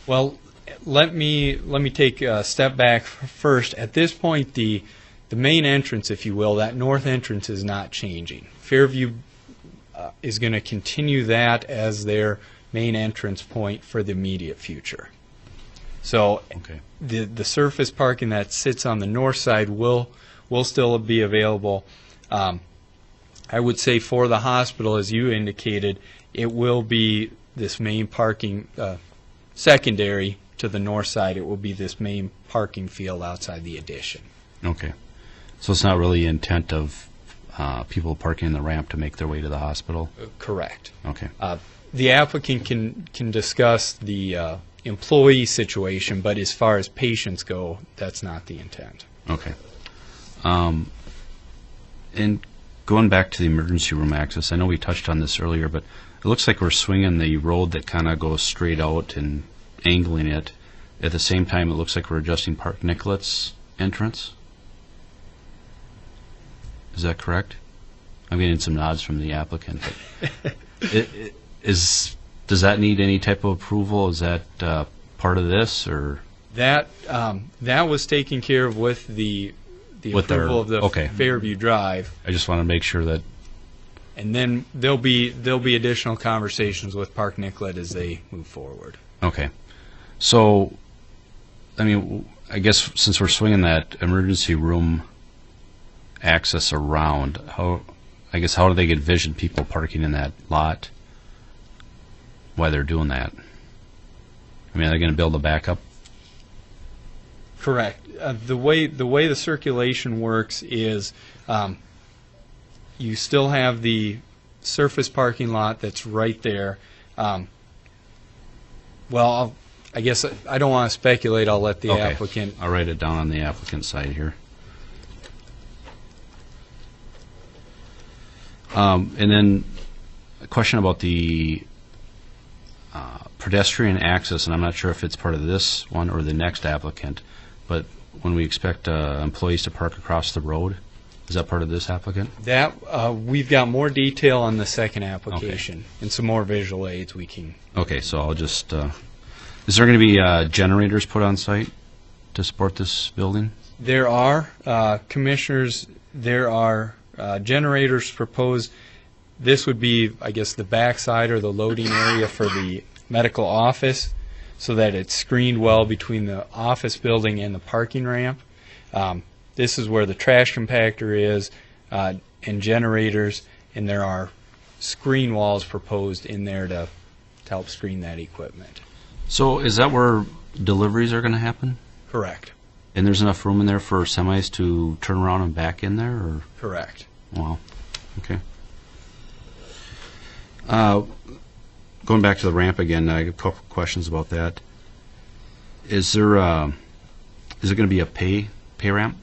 Well, let me take a step back first. At this point, the main entrance, if you will, that north entrance is not changing. Fairview is going to continue that as their main entrance point for the immediate future. So Okay. the surface parking that sits on the north side will still be available. I would say for the hospital, as you indicated, it will be this main parking secondary to the north side. It will be this main parking field outside the addition. Okay. So it's not really intent of people parking in the ramp to make their way to the hospital? Correct. Okay. The applicant can discuss the employee situation, but as far as patients go, that's not the intent. Okay. And going back to the emergency room access, I know we touched on this earlier, but it looks like we're swinging the road that kind of goes straight out and angling it. At the same time, it looks like we're adjusting Park Nicolet's entrance. Is that correct? I'm getting some nods from the applicant. But does that need any type of approval? Is that part of this, or? That was taken care of with the With their- approval of the okay. Fairview Drive, I just want to make sure that, and then there'll be additional conversations with Park Nicolet as they move forward. okay. So, I mean, I guess since we're swinging that emergency room access around, how do they envision people parking in that lot while they're doing that? I mean, are they going to build a backup? Correct. The way the circulation works is you still have the surface parking lot that's right there. I guess I don't want to speculate. I'll let the Okay. applicant. I'll write it down on the applicant side here. And then a question about the pedestrian access, and I'm not sure if it's part of this one or the next applicant, but when we expect employees to park across the road, is that part of this applicant? That we've got more detail on the second application and some more visual aids we can. Okay, so I'll just, is there going to be generators put on site to support this building? There are commissioners. There are generators proposed. This would be, I guess, the backside or the loading area for the medical office, so that it's screened well between the office building and the parking ramp. This is where the trash compactor is, and generators, and there are screen walls proposed in there to help screen that equipment. So is that where deliveries are going to happen? Correct. And there's enough room in there for semis to turn around and back in there, or? Correct. Wow. Okay. Going back to the ramp again, I have a couple questions about that. Is there is it going to be a pay ramp?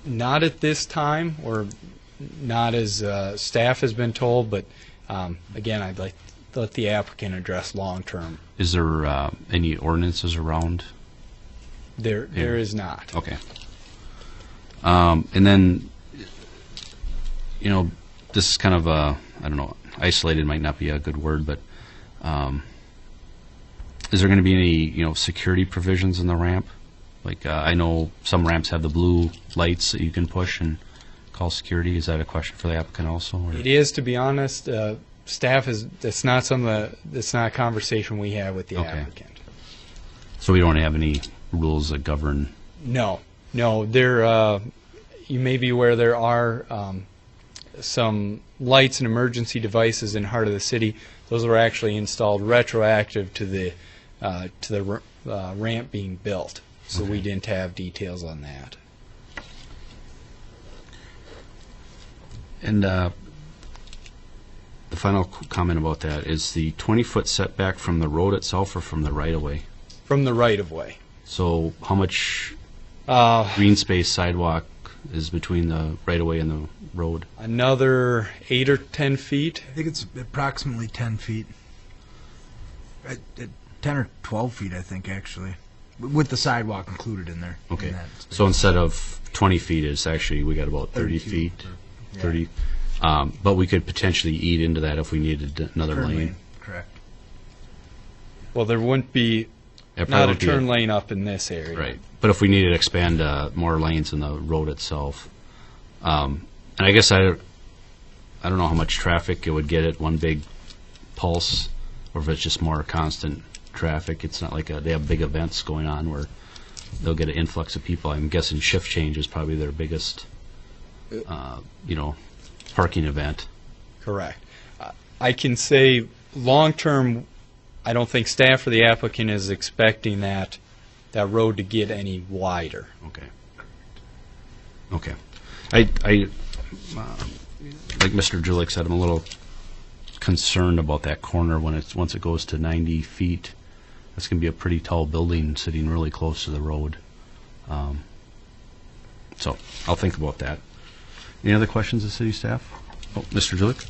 Not at this time, or not as staff has been told, but again, I'd like to let the applicant address long-term. Is there any ordinances around? There is not. Okay. And then, you know, this is kind of I don't know, isolated might not be a good word, but is there going to be any, you know, security provisions in the ramp? Like, I know some ramps have the blue lights that you can push and call security. Is that a question for the applicant also? Or? It is, to be honest. Staff is. That's not that's not a conversation we have with the Okay. applicant. So we don't have any rules that govern. No. There. You may be aware there are some lights and emergency devices in heart of the city. Those were actually installed retroactive to the ramp being built. So we didn't have details on that. And the final comment about that is the 20-foot setback from the road itself or from the right-of-way? From the right-of-way. So how much green space sidewalk is between the right-of-way and the road? Another 8 or 10 feet. I think it's approximately 10 feet. 10 or 12 feet, I think, actually, with the sidewalk included in there. Okay. in that space. So instead of 20 feet, it's actually, we got about 30 feet. Yeah. 30. But we could potentially eat into that if we needed another Turn lane. lane, correct. Well, there wouldn't be It not a probably would be turn lane up in this area. Right. But if we needed to expand more lanes in the road itself, and I guess I don't know how much traffic it would get at one big pulse, or if it's just more constant traffic. It's not like they have big events going on where they'll get an influx of people. I'm guessing shift change is probably their biggest, parking event. Correct. I can say long-term, I don't think staff or the applicant is expecting that road to get any wider. Okay. Okay. I like Mr. Julik said, I'm a little concerned about that corner once it goes to 90 feet. That's going to be a pretty tall building sitting really close to the road. So I'll think about that. Any other questions of city staff? Oh, Mr. Julik?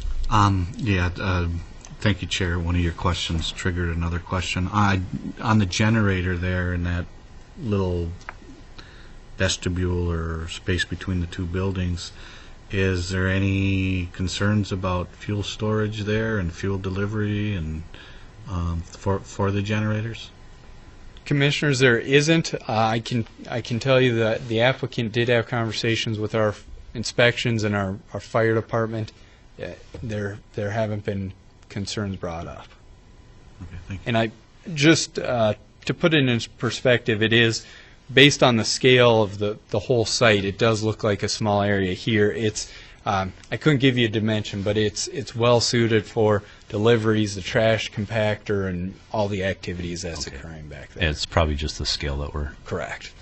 Thank you, Chair. One of your questions triggered another question. On the generator there in that little vestibule or space between the two buildings, is there any concerns about fuel storage there and fuel delivery and for the generators? Commissioners, there isn't. I can tell you that the applicant did have conversations with our inspections and our fire department. There haven't been concerns brought up. Okay, thank you. And I just to put it in perspective, it is based on the scale of the whole site. It does look like a small area here. It's I couldn't give you a dimension, but it's well suited for deliveries, the trash compactor, and all the activities that's occurring back there. It's probably just the scale that we're, Correct.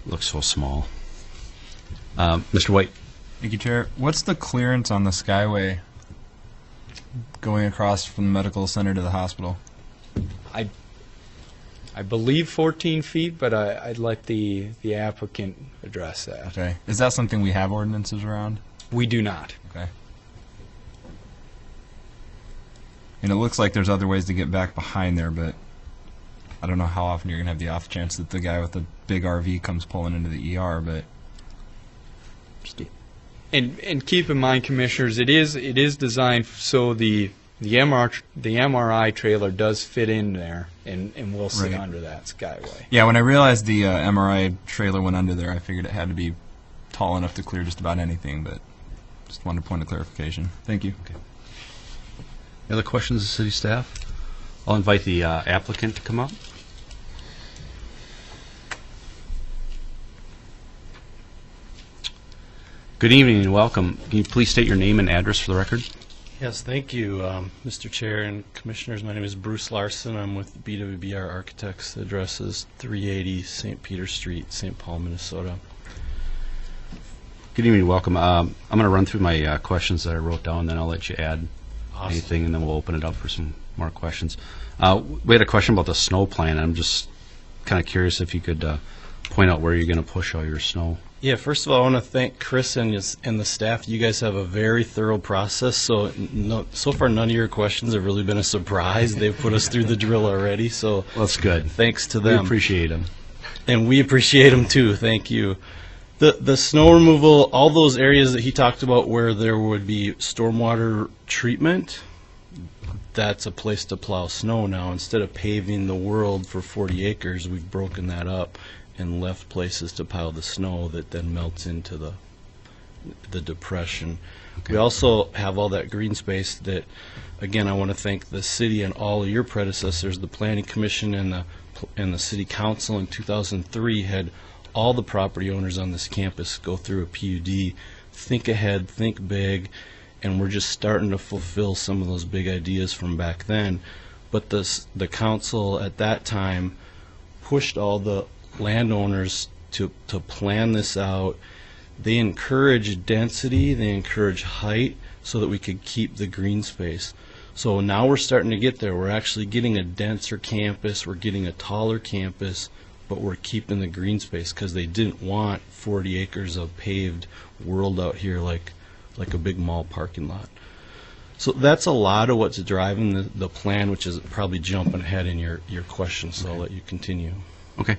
looks so small. Mr. White? Thank you, Chair. What's the clearance on the Skyway going across from the medical center to the hospital? I believe 14 feet, but I'd let the applicant address that. Okay. Is that something we have ordinances around? We do not. Okay. And it looks like there's other ways to get back behind there, but I don't know how often you're going to have the off chance that the guy with the big RV comes pulling into the ER, but And keep in mind, Commissioners, it is designed so the MRI trailer does fit in there and will sit Right. under that Skyway. yeah, when I realized the MRI trailer went under there, I figured it had to be tall enough to clear just about anything, but just wanted a point of clarification. Thank you. Any other questions of city staff? I'll invite the applicant to come up. Good evening and welcome. Can you please state your name and address for the record? Yes, thank you, Mr. Chair and Commissioners. My name is Bruce Larson. I'm with BWBR Architects. The address is 380 St. Peter Street, St. Paul, Minnesota. Good evening and welcome. I'm going to run through my questions that I wrote down, then I'll let you add Awesome. anything, and then we'll open it up for some more questions. We had a question about the snow plan. I'm just kind of curious if you could point out where you're going to push all your snow. Yeah, first of all, I want to thank Chris and the staff. You guys have a very thorough process, so so far none of your questions have really been a surprise. They've put us through the drill already, so Well, that's good. thanks to We them. appreciate them. And we appreciate them too. Thank you. The snow removal, all those areas that he talked about where there would be stormwater treatment, that's a place to plow snow now. Instead of paving the world for 40 acres, we've broken that up and left places to pile the snow that then melts into the depression. We also have all that green space that, again, I want to thank the city and all of your predecessors. The Planning Commission and the City Council in 2003 had all the property owners on this campus go through a PUD, think ahead, think big, and we're just starting to fulfill some of those big ideas from back then. But the council at that time pushed all the landowners to plan this out. They encourage density, they encourage height so that we could keep the green space. So now we're starting to get there. We're actually getting a denser campus, we're getting a taller campus, but we're keeping the green space because they didn't want 40 acres of paved world out here like a big mall parking lot. So that's a lot of what's driving the plan, which is probably jumping ahead in your question, so I'll let you continue. Okay.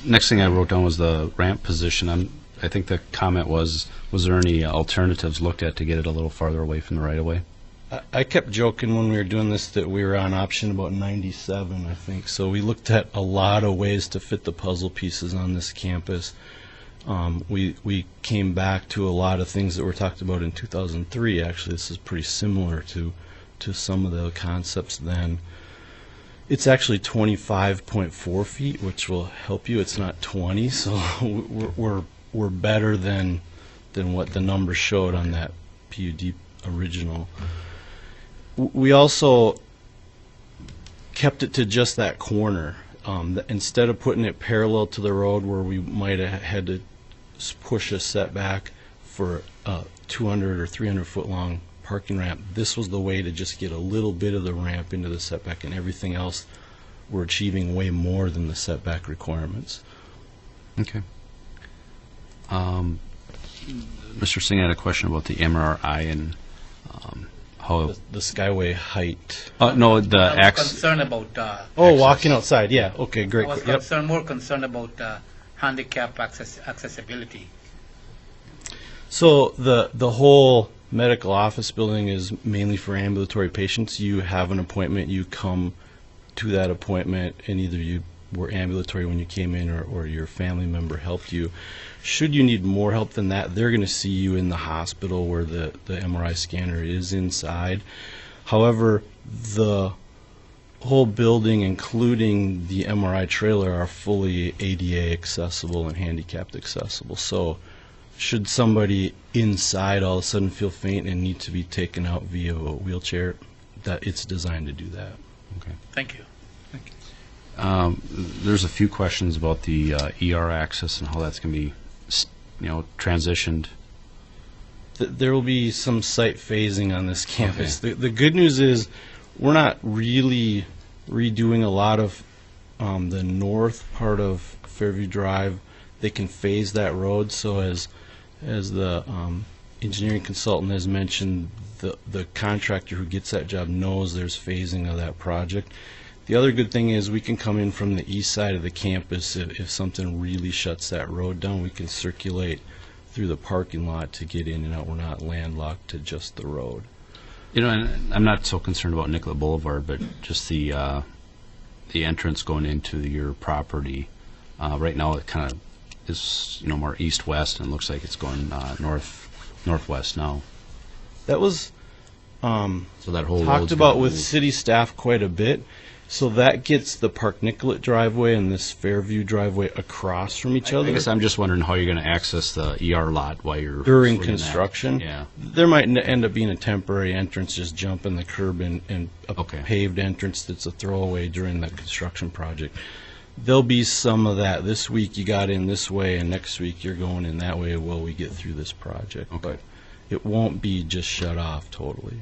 Next thing I wrote down was the ramp position. I think the comment was there any alternatives looked at to get it a little farther away from the right-of-way? I kept joking when we were doing this that we were on option about 97, I think. So we looked at a lot of ways to fit the puzzle pieces on this campus. We came back to a lot of things that were talked about in 2003. Actually, this is pretty similar to some of the concepts then. It's actually 25.4 feet, which will help you. It's not 20, so we're better than what the numbers showed on that PUD original. We also kept it to just that corner. Instead of putting it parallel to the road where we might have had to push a setback for a 200 or 300 foot long parking ramp, this was the way to just get a little bit of the ramp into the setback, and everything else we're achieving way more than the setback requirements. Okay. Mr. Singh had a question about the MRI and how. The skyway height. No, the I was access. concerned about, Oh, walking outside, yeah, okay, I great. was Yep. more concerned about handicap accessibility. So the whole medical office building is mainly for ambulatory patients. You have an appointment, you come to that appointment, and either you were ambulatory when you came in or your family member helped you. Should you need more help than that, they're going to see you in the hospital where the MRI scanner is inside. However, the whole building, including the MRI trailer, are fully ADA accessible and handicapped accessible. So should somebody inside all of a sudden feel faint and need to be taken out via a wheelchair, that it's designed to do that. Thank you. There's a few questions about the ER access and how that's going to be, transitioned. There will be some site phasing on this campus. The good news is we're not really redoing a lot of the north part of Fairview Drive. They can phase that road, so as the engineering consultant has mentioned, the contractor who gets that job knows there's phasing of that project. The other good thing is we can come in from the east side of the campus if something really shuts that road down. We can circulate through the parking lot to get in and out. We're not landlocked to just the road. And I'm not so concerned about Nicollet Boulevard, but just the entrance going into your property. Right now, it kind of is more east-west, and looks like it's going northwest now. That was So that whole talked road's about gonna with move. city staff quite a bit. So that gets the Park Nicollet driveway and this Fairview driveway across from each other. I guess I'm just wondering how you're going to access the ER lot while you're During doing that. construction? Yeah. There might end up being a temporary entrance, just jumping the curb and a Okay. paved entrance that's a throwaway during the construction project. There'll be some of that. This week you got in this way, and next week you're going in that way while we get through this project. Okay. But it won't be just shut off totally.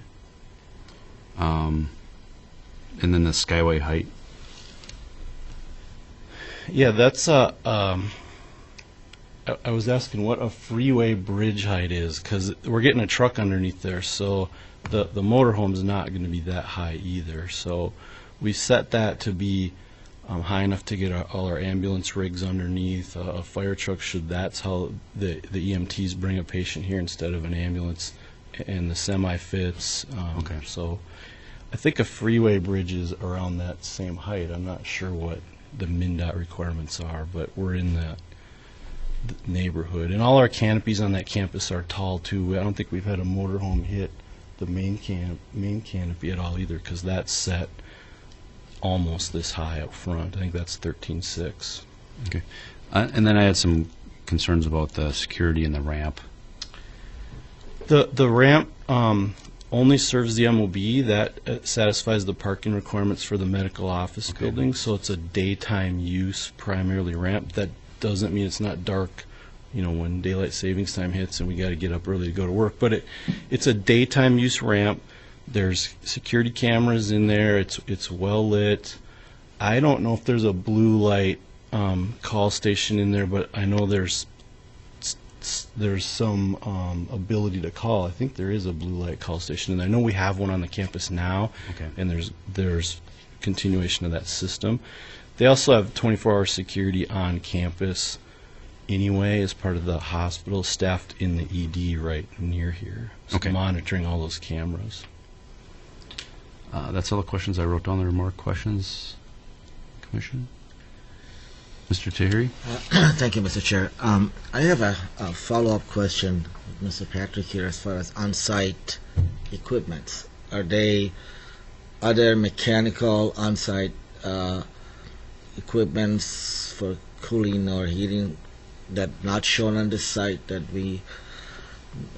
And then the Skyway height. Yeah, that's I was asking what a freeway bridge height is, because we're getting a truck underneath there, so the motorhome's not going to be that high either. So we set that to be high enough to get all our ambulance rigs underneath. A fire truck should. That's how the EMTs bring a patient here instead of an ambulance, and the semi fits. Okay. So I think a freeway bridge is around that same height. I'm not sure what the MnDOT requirements are, but we're in that neighborhood. And all our canopies on that campus are tall too. I don't think we've had a motorhome hit the main canopy at all either, because that's set almost this high up front. I think that's 13.6. Okay. And then I had some concerns about the security and the ramp. The ramp only serves the MOB. That satisfies the parking requirements for the medical office building, so it's a daytime use primarily ramp. That doesn't mean it's not dark, when daylight savings time hits and we got to get up early to go to work. But it's a daytime use ramp. There's security cameras in there. It's well lit. I don't know if there's a blue light call station in there, but I know there's some ability to call. I think there is a blue light call station, and I know we have one on the campus now. Okay. And there's continuation of that system. They also have 24-hour security on campus anyway as part of the hospital, staffed in the ED right near here, so Okay. monitoring all those cameras. That's all the questions I wrote down. There are more questions, Commission? Mr. Tahiri? Thank you, Mr. Chair. I have a follow-up question with Mr. Patrick here as far as on-site equipment. Are there mechanical on-site equipments for cooling or heating that not shown on the site that we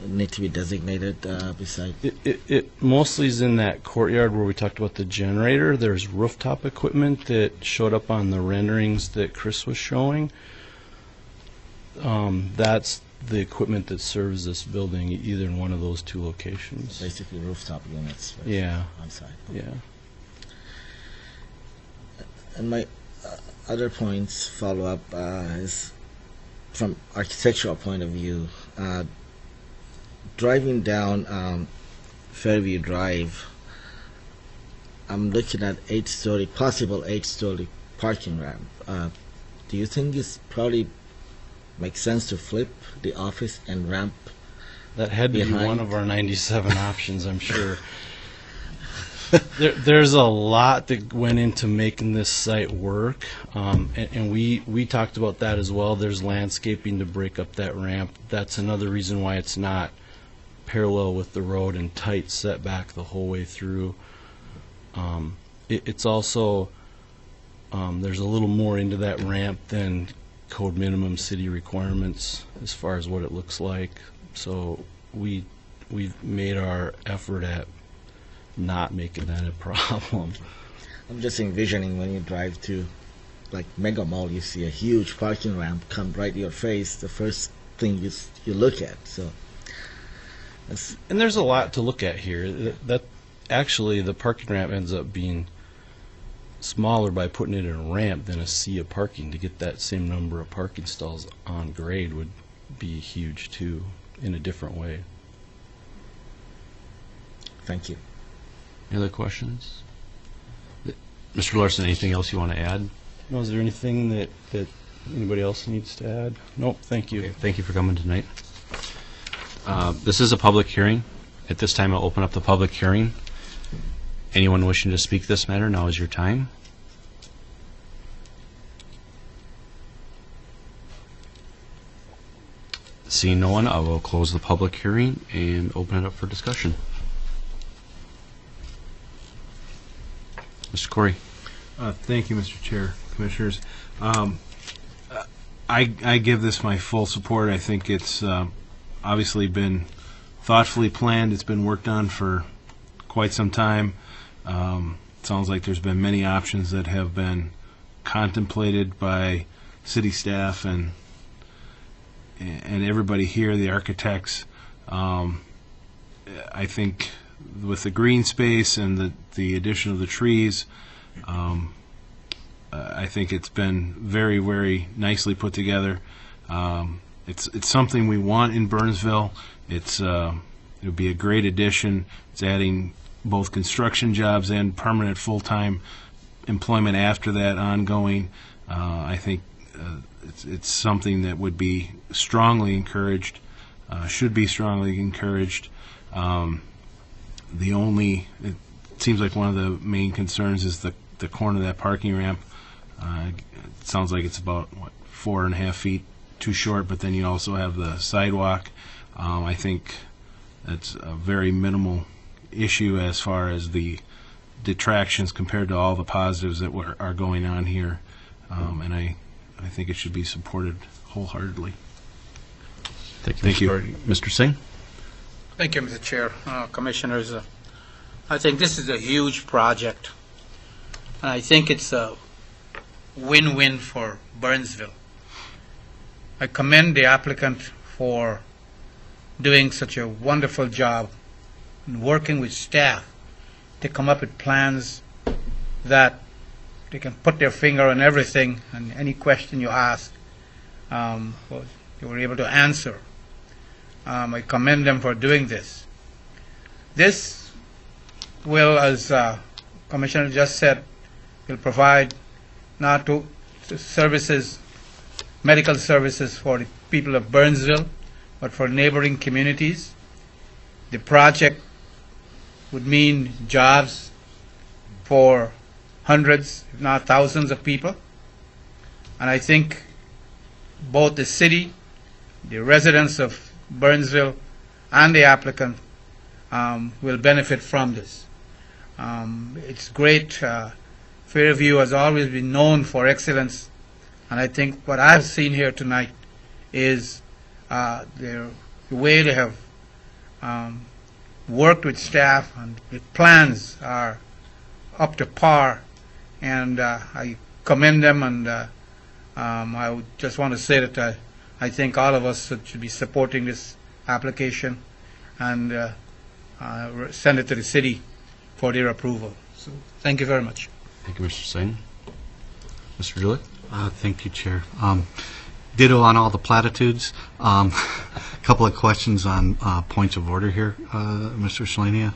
need to be designated beside? It mostly is in that courtyard where we talked about the generator. There's rooftop equipment that showed up on the renderings that Chris was showing. That's the equipment that serves this building either in one of those two locations. Basically rooftop units. But Yeah, On site. yeah. And my other points follow up is from architectural point of view. Driving down Fairview Drive, I'm looking at possible 8-story parking ramp. Do you think it's probably makes sense to flip the office and ramp? That had to be Behind. one of our 97 options, I'm sure. There's a lot that went into making this site work, and we talked about that as well. There's landscaping to break up that ramp. That's another reason why it's not parallel with the road and tight setback the whole way through. It's also, there's a little more into that ramp than code minimum city requirements as far as what it looks like. So we've made our effort at not making that a problem. I'm just envisioning when you drive to like Mega Mall, you see a huge parking ramp come right to your face. The first thing you look at. So that's, And there's a lot to look at here. That actually the parking ramp ends up being smaller by putting it in a ramp than a sea of parking. To get that same number of parking stalls on grade would be huge too, in a different way. thank you. Any other questions? Mr. Larson, anything else you want to add? No, is there anything that anybody else needs to add? Nope, thank you. Okay, thank you for coming tonight. This is a public hearing. At this time, I'll open up the public hearing. Anyone wishing to speak this matter, now is your time. Seeing no one, I will close the public hearing and open it up for discussion. Mr. Corey. Thank you, Mr. Chair, Commissioners. I give this my full support. I think it's obviously been thoughtfully planned. It's been worked on for quite some time. Sounds like there's been many options that have been contemplated by city staff and everybody here, the architects. I think with the green space and the addition of the trees, I think it's been very, very nicely put together. It's something we want in Burnsville. It would be a great addition. It's adding both construction jobs and permanent full-time employment after that, ongoing. I think it's something that would be strongly encouraged, should be strongly encouraged. It seems like one of the main concerns is the corner of that parking ramp. It sounds like it's about 4.5 feet too short, but then you also have the sidewalk. I think that's a very minimal issue as far as the detractions compared to all the positives that are going on here, and I think it should be supported wholeheartedly. Thank you. Mr. Singh? Thank you, Mr. Chair. Commissioners, I think this is a huge project, and I think it's a win-win for Burnsville. I commend the applicant for doing such a wonderful job and working with staff to come up with plans that they can put their finger on everything, and any question you ask, they were able to answer. I commend them for doing this. This will, as Commissioner just said, will provide not to services, medical services for the people of Burnsville, but for neighboring communities. The project would mean jobs for hundreds, if not thousands of people. And I think both the city, the residents of Burnsville, and the applicant will benefit from this. It's great. Fairview has always been known for excellence, and I think what I've seen here tonight is the way they have worked with staff and the plans are up to par, and I commend them, and I would just want to say that I think all of us should be supporting this application and send it to the city for their approval. So, thank you very much. Thank you, Mr. Singh. Mr. Julie? Thank you, Chair. Ditto on all the platitudes. Couple of questions on points of order here, Mr. Shalania.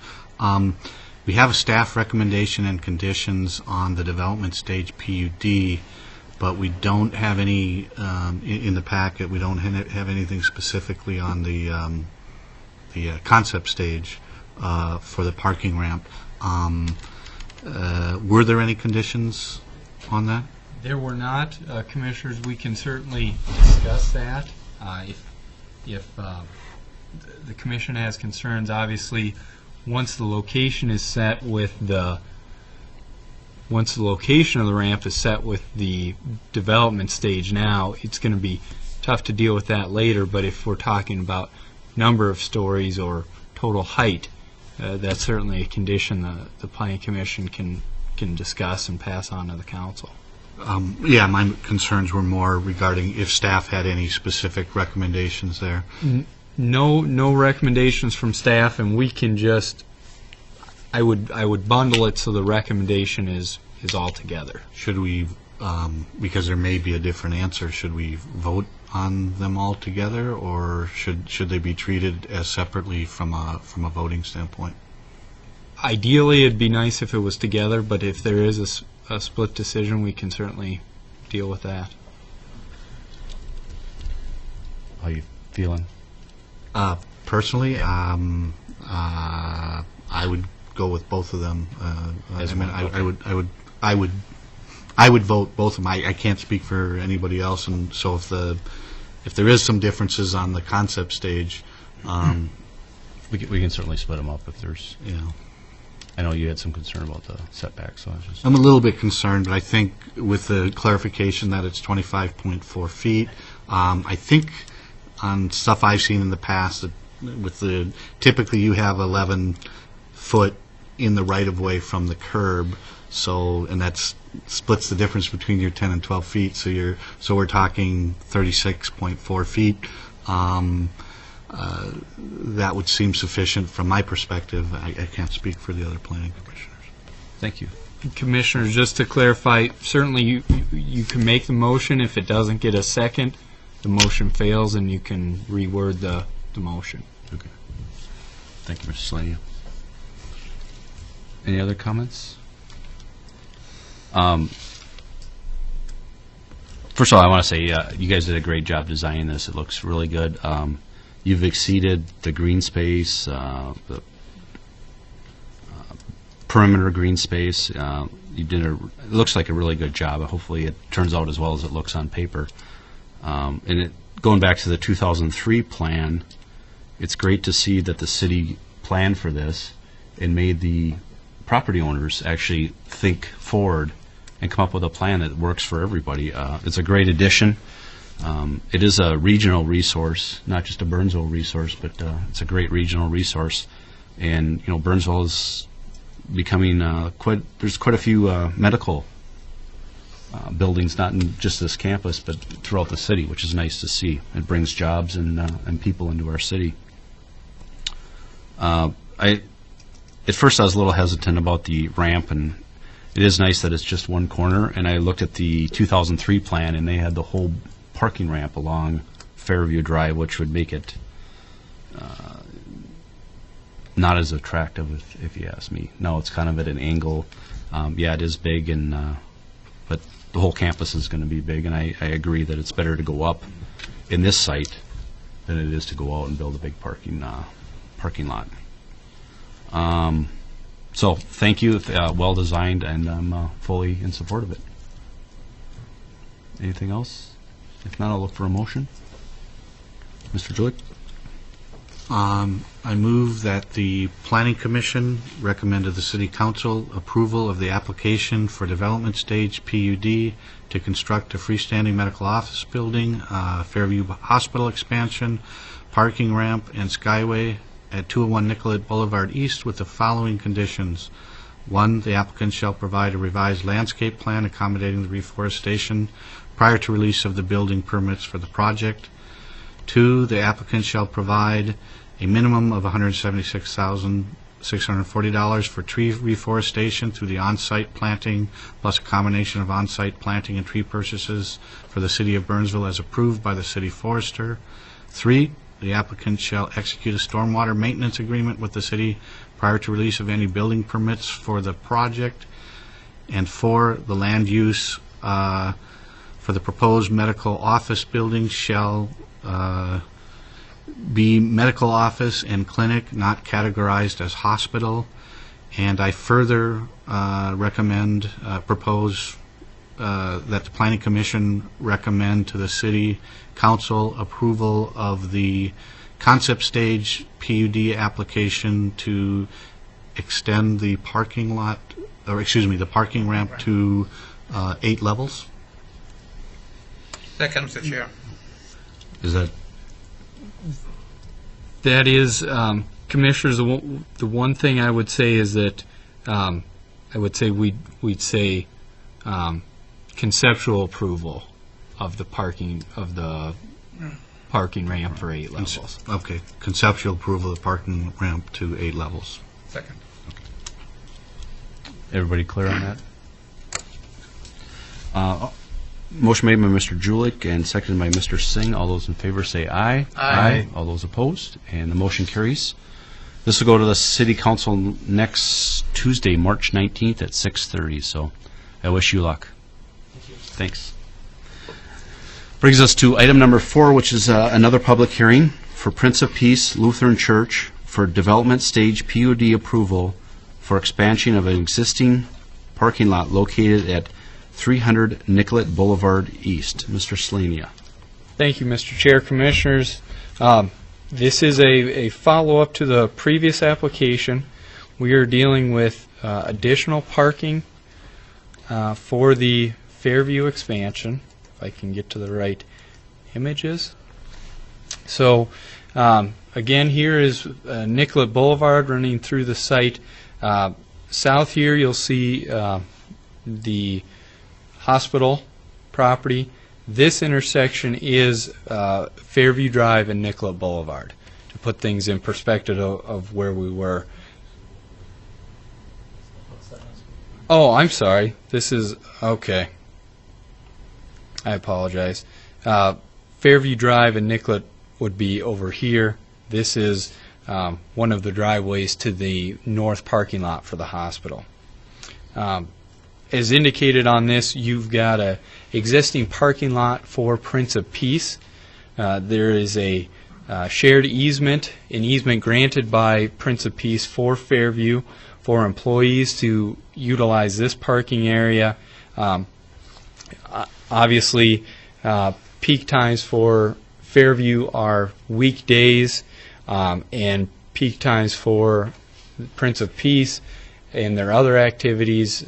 We have a staff recommendation and conditions on the development stage PUD, but we don't have any in the packet. We don't have anything specifically on the concept stage for the parking ramp. Were there any conditions on that? There were not. Commissioners, we can certainly discuss that. If the commission has concerns, obviously, once the location is set with once the location of the ramp is set with the development stage now, it's going to be tough to deal with that later, but if we're talking about number of stories or total height, that's certainly a condition the Planning Commission can discuss and pass on to the council. Yeah, my concerns were more regarding if staff had any specific recommendations there. No recommendations from staff, and we can just, I would bundle it so the recommendation is all together. Should we, because there may be a different answer, should we vote on them all together, or should they be treated as separately from a voting standpoint? Ideally, it'd be nice if it was together, but if there is a split decision, we can certainly deal with that. How are you feeling? Personally, I would go with both of them. I would vote both of them. I can't speak for anybody else, and so if there is some differences on the concept stage, We can certainly split them up if there's. you know, I know you had some concern about the setbacks, so I was just. I'm a little bit concerned, but I think with the clarification that it's 25.4 feet, I think on stuff I've seen in the past, that typically you have 11 foot in the right of way from the curb, and that splits the difference between your 10 and 12 feet. So we're talking 36.4 feet. That would seem sufficient from my perspective. I can't speak for the other planning commissioners. Thank you. Commissioners, just to clarify, certainly you can make the motion. If it doesn't get a second, the motion fails, and you can reword the motion. Okay. Thank you, Mr. Slaney. Any other comments? First of all, I want to say you guys did a great job designing this. It looks really good. You've exceeded the green space, the perimeter green space. You did it looks like a really good job. Hopefully it turns out as well as it looks on paper. And going back to the 2003 plan, it's great to see that the city planned for this and made the property owners actually think forward and come up with a plan that works for everybody. It's a great addition. It is a regional resource, not just a Burnsville resource, but it's a great regional resource. And Burnsville is becoming there's quite a few medical buildings, not in just this campus, but throughout the city, which is nice to see. It brings jobs and people into our city. At first I was a little hesitant about the ramp, and it is nice that it's just one corner. And I looked at the 2003 plan, and they had the whole parking ramp along Fairview Drive, which would make it not as attractive, if you ask me. No, it's kind of at an angle. Yeah, it is big, but the whole campus is going to be big, and I agree that it's better to go up in this site than it is to go out and build a big parking lot. So thank you, well designed, and I'm fully in support of it. Anything else? If not, I'll look for a motion. Mr. Julik? I move that the Planning Commission recommend to the City Council approval of the application for development stage PUD to construct a freestanding medical office building, Fairview Hospital expansion, parking ramp, and skyway at 201 Nicollet Boulevard East with the following conditions. 1, the applicant shall provide a revised landscape plan accommodating the reforestation prior to release of the building permits for the project. 2, the applicant shall provide a minimum of $176,640 for tree reforestation through the on-site planting plus a combination of on-site planting and tree purchases for the city of Burnsville as approved by the city forester. 3, the applicant shall execute a stormwater maintenance agreement with the city prior to release of any building permits for the project. And 4, the land use for the proposed medical office building shall be medical office and clinic, not categorized as hospital. And I further propose that the Planning Commission recommend to the City Council approval of the concept stage PUD application to extend the parking lot, or excuse me, the parking ramp to 8 levels. Second, Mr. Chair. Is that That is, Commissioners, the one thing I would say is that I would say we'd say conceptual approval of the parking ramp for 8 levels. okay? Conceptual approval of the parking ramp to 8 levels. Second. Everybody clear on that? Motion made by Mr. Julik and seconded by Mr. Singh. All those in favor say aye. Aye. All those opposed, and the motion carries. This will go to the City Council next Tuesday, March 19th at 6:30, so I wish you luck. Thanks. Brings us to item number 4, which is another public hearing for Prince of Peace Lutheran Church for development stage PUD approval for expansion of an existing parking lot located at 300 Nicollet Boulevard East. Mr. Slania. Thank you, Mr. Chair, Commissioners. This is a follow-up to the previous application. We are dealing with additional parking for the Fairview expansion, if I can get to the right images. So, again, here is Nicollet Boulevard running through the site. South here, you'll see the hospital property. This intersection is Fairview Drive and Nicollet Boulevard, to put things in perspective of where we were. Oh, I'm sorry. This is, okay. I apologize. Fairview Drive and Nicollet would be over here. This is one of the driveways to the north parking lot for the hospital. As indicated on this, you've got a existing parking lot for Prince of Peace. There is a shared easement, an easement granted by Prince of Peace for Fairview for employees to utilize this parking area. Obviously, peak times for Fairview are weekdays, and peak times for Prince of Peace and their other activities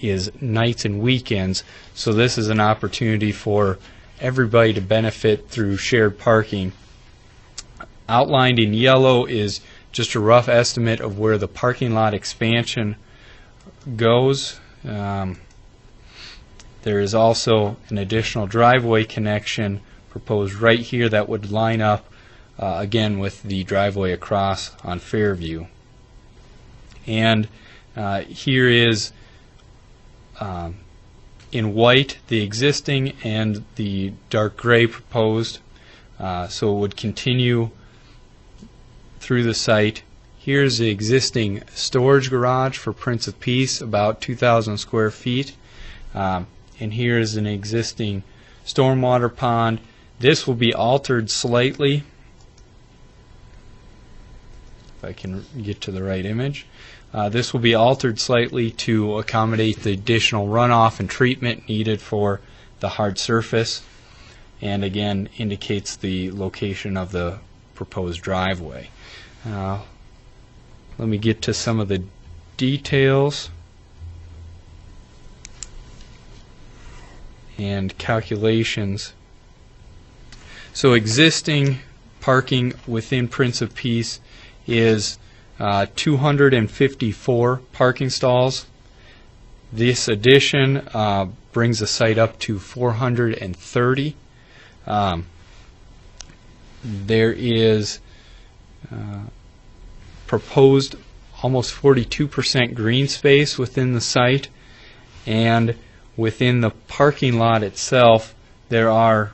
is nights and weekends. So this is an opportunity for everybody to benefit through shared parking. Outlined in yellow is just a rough estimate of where the parking lot expansion goes. There is also an additional driveway connection proposed right here that would line up again with the driveway across on Fairview. And here is in white the existing and the dark gray proposed, so it would continue through the site. Here's the existing storage garage for Prince of Peace, about 2,000 square feet, and here is an existing stormwater pond. This will be altered slightly, if I can get to the right image. This will be altered slightly to accommodate the additional runoff and treatment needed for the hard surface, and again indicates the location of the proposed driveway. Let me get to some of the details and calculations. So existing parking within Prince of Peace is 254 parking stalls. This addition brings the site up to 430. there is proposed almost 42% green space within the site, and within the parking lot itself, there are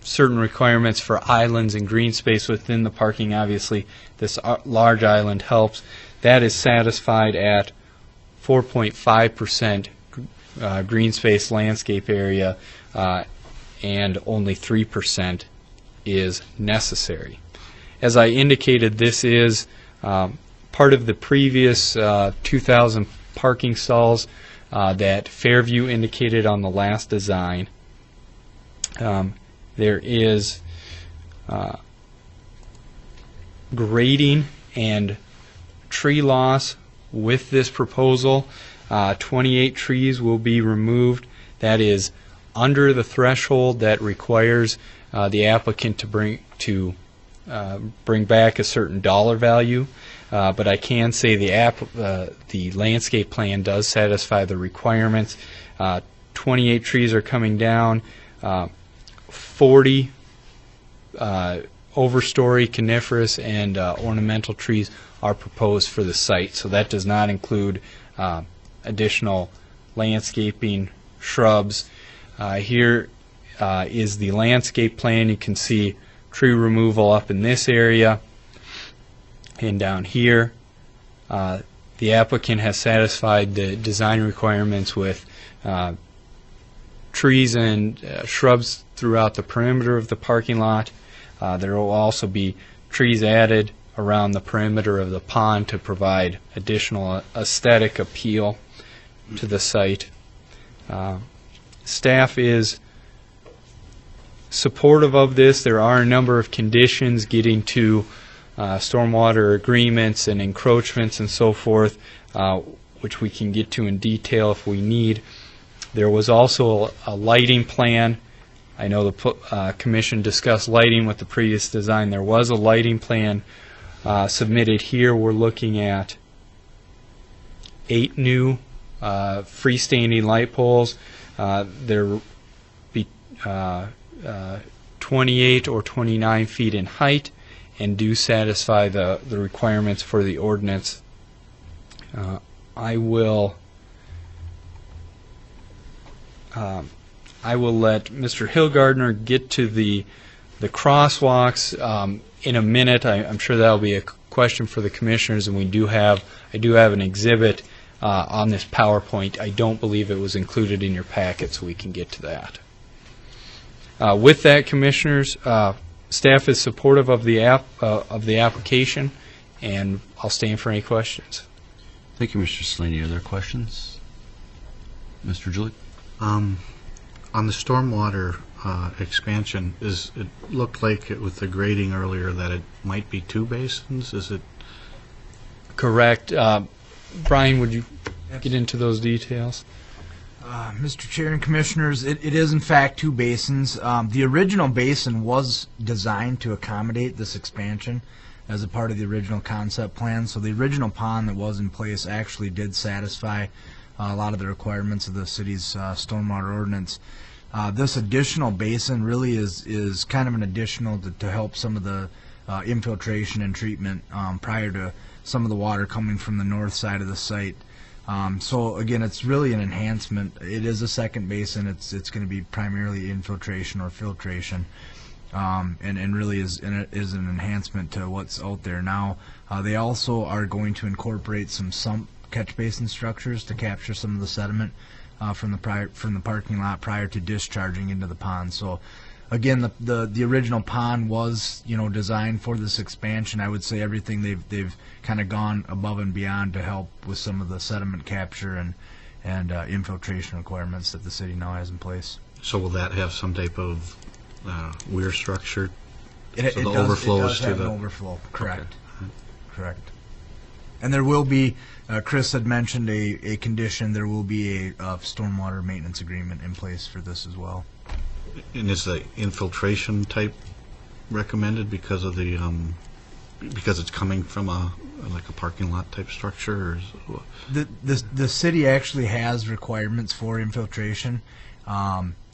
certain requirements for islands and green space within the parking. Obviously, this large island helps. That is satisfied at 4.5% green space landscape area, and only 3% is necessary. As I indicated, this is part of the previous 2,000 parking stalls that Fairview indicated on the last design. There is grading and tree loss with this proposal. 28 trees will be removed. That is under the threshold that requires the applicant to bring back a certain dollar value. But I can say the landscape plan does satisfy the requirements. 28 trees are coming down. 40 overstory coniferous and ornamental trees are proposed for the site. So that does not include additional landscaping, shrubs. Here is the landscape plan. You can see tree removal up in this area and down here. The applicant has satisfied the design requirements with trees and shrubs throughout the perimeter of the parking lot. There will also be trees added around the perimeter of the pond to provide additional aesthetic appeal to the site. Staff is supportive of this. There are a number of conditions getting to stormwater agreements and encroachments and so forth, which we can get to in detail if we need. There was also a lighting plan. I know the commission discussed lighting with the previous design. There was a lighting plan submitted here. We're looking at 8 new freestanding light poles. There will be 28 or 29 feet in height and do satisfy the requirements for the ordinance. I will let Mr. Hillgardner get to the crosswalks in a minute. I'm sure that'll be a question for the commissioners, and I do have an exhibit on this PowerPoint. I don't believe it was included in your packet, so we can get to that. With that, commissioners, staff is supportive of the application, and I'll stand for any questions. Thank you, Mr. Slaney. Are there questions? Mr. Julie? On the stormwater expansion, it looked like with the grading earlier that it might be 2 basins? Is it? Correct. Brian, would you get into those details? Mr. Chair and Commissioners, it is in fact 2 basins. The original basin was designed to accommodate this expansion as a part of the original concept plan. So the original pond that was in place actually did satisfy a lot of the requirements of the city's stormwater ordinance. This additional basin really is kind of an additional to help some of the infiltration and treatment prior to some of the water coming from the north side of the site. So again, it's really an enhancement. It is a second basin. It's going to be primarily infiltration or filtration, and really is an enhancement to what's out there now. They also are going to incorporate some sump catch basin structures to capture some of the sediment from the parking lot prior to discharging into the pond. So again, the original pond was designed for this expansion. I would say everything they've kind of gone above and beyond to help with some of the sediment capture and infiltration requirements that the city now has in place. So will that have some type of weir structure? It does have an overflow. Correct. Okay. Correct. And there will be, Chris had mentioned a condition. There will be a stormwater maintenance agreement in place for this as well. And is the infiltration type recommended because of the because it's coming from a parking lot type structure? Or the city actually has requirements for infiltration.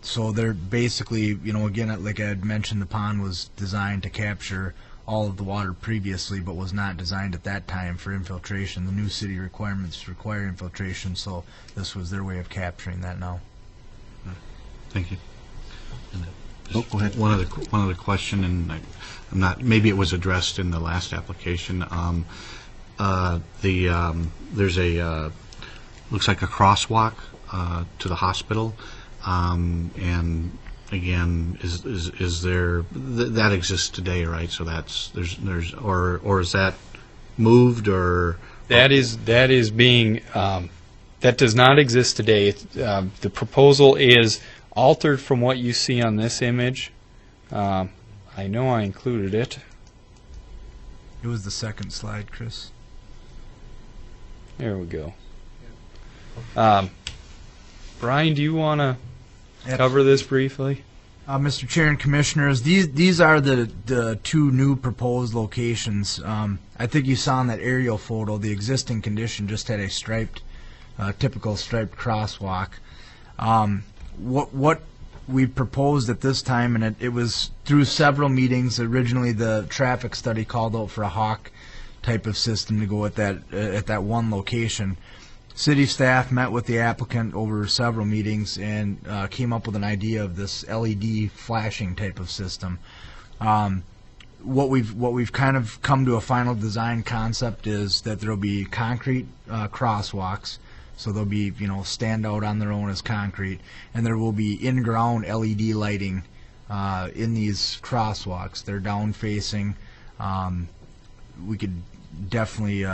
So they're basically, again, like I had mentioned, the pond was designed to capture all of the water previously, but was not designed at that time for infiltration. The new city requirements require infiltration, so this was their way of capturing that now. Thank you. Oh, go ahead. One other question, and I'm not. Maybe it was addressed in the last application. There's a looks like a crosswalk to the hospital, and again, is there that exists today, right? So there's or is that moved or That is being that does not exist today. The proposal is altered from what you see on this image. I know I included it. It was the second slide, Chris. There we go. Brian, do you want to cover this briefly? Mr. Chair and Commissioners, these are the two new proposed locations. I think you saw in that aerial photo, the existing condition just had a typical striped crosswalk. What we proposed at this time, and it was through several meetings. Originally, the traffic study called out for a hawk type of system to go at that one location. City staff met with the applicant over several meetings and came up with an idea of this LED flashing type of system. What we've kind of come to a final design concept is that there will be concrete crosswalks, so they'll be stand out on their own as concrete, and there will be in-ground LED lighting in these crosswalks. They're down facing. We could definitely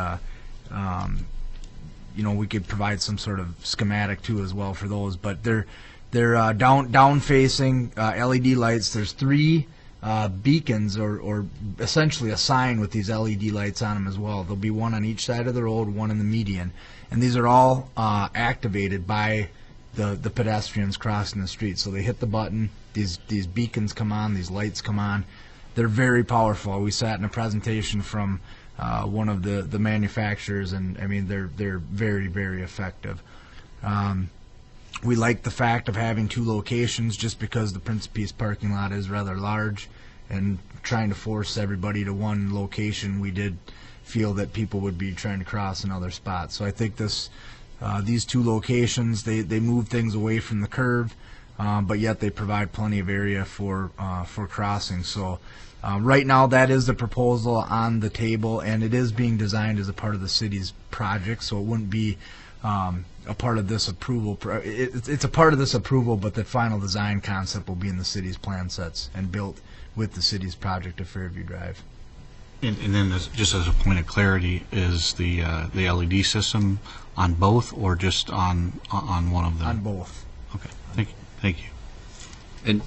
we could provide some sort of schematic too as well for those, but they're down facing LED lights. There's 3 beacons or essentially a sign with these LED lights on them as well. There'll be one on each side of the road, one in the median, and these are all activated by the pedestrians crossing the street. So they hit the button, these beacons come on, these lights come on. They're very powerful. We sat in a presentation from one of the manufacturers, and I mean they're very, very effective. We like the fact of having 2 locations just because the Prince of Peace parking lot is rather large, and trying to force everybody to one location, we did feel that people would be trying to cross in other spots. So I think these 2 locations, they move things away from the curve, but yet they provide plenty of area for crossing. So right now, that is the proposal on the table, and it is being designed as a part of the city's project, so it wouldn't be a part of this approval. It's a part of this approval, but the final design concept will be in the city's plan sets and built with the city's project of Fairview Drive. and then just as a point of clarity, is the LED system on both or just on one of them? On both. Okay. Thank you. And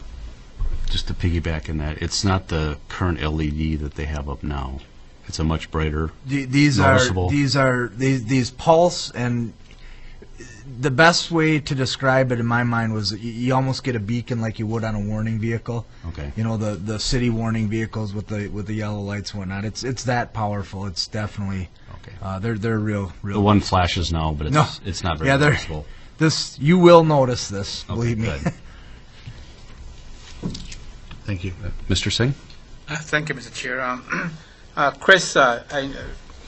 just to piggyback on that, it's not the current LED that they have up now. It's a much brighter, These noticeable. are these pulse, and the best way to describe it in my mind was you almost get a beacon like you would on a warning vehicle. Okay. The city warning vehicles with the yellow lights and whatnot. It's that powerful. It's definitely Okay. they're real. The one flashes now, but No. it's not very Yeah, they're- noticeable. This you will notice this. Okay, Believe me. good. Thank you. Mr. Singh? Thank you, Mr. Chair. Chris,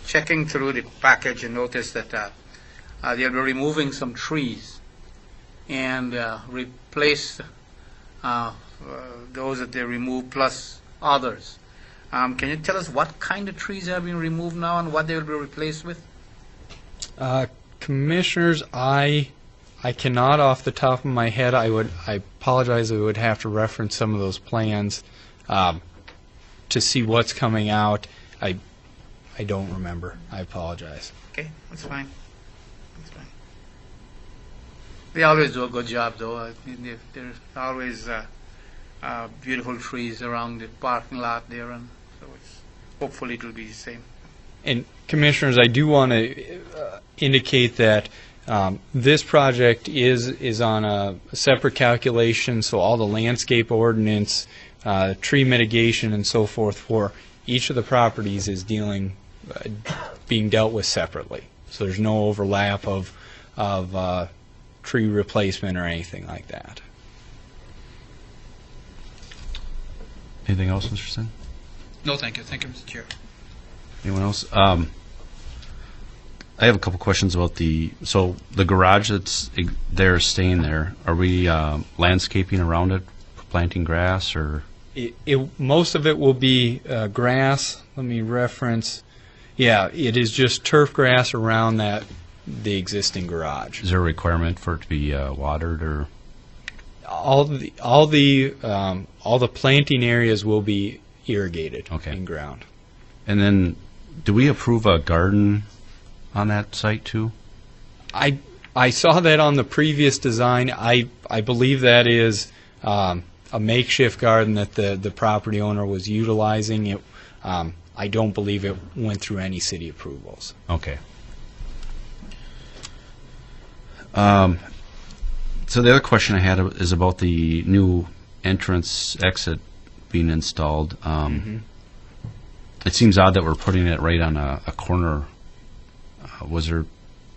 checking through the package and noticed that they'll be removing some trees and replace those that they removed plus others. Can you tell us what kind of trees have been removed now and what they will be replaced with? Commissioners, I cannot off the top of my head. I apologize. I would have to reference some of those plans to see what's coming out. I don't remember. I apologize. Okay, that's fine. That's fine. They always do a good job, though. There's always beautiful trees around the parking lot there, and so hopefully it will be the same. And Commissioners, I do want to indicate that this project is on a separate calculation, so all the landscape ordinance, tree mitigation, and so forth for each of the properties is being dealt with separately. So there's no overlap of tree replacement or anything like that. Anything else, Mr. Singh? No, thank you. Thank you, Mr. Chair. Anyone else? I have a couple questions about the garage that's there, staying there. Are we landscaping around it, planting grass, or? Most of it will be grass. Let me reference. Yeah, it is just turf grass around the existing garage. Is there a requirement for it to be watered, or? All the planting areas will be irrigated in ground. And then, do we approve a garden on that site too? I saw that on the previous design. I believe that is a makeshift garden that the property owner was utilizing. It I don't believe it went through any city approvals. Okay. So the other question I had is about the new entrance exit being installed. It seems odd that we're putting it right on a corner. Is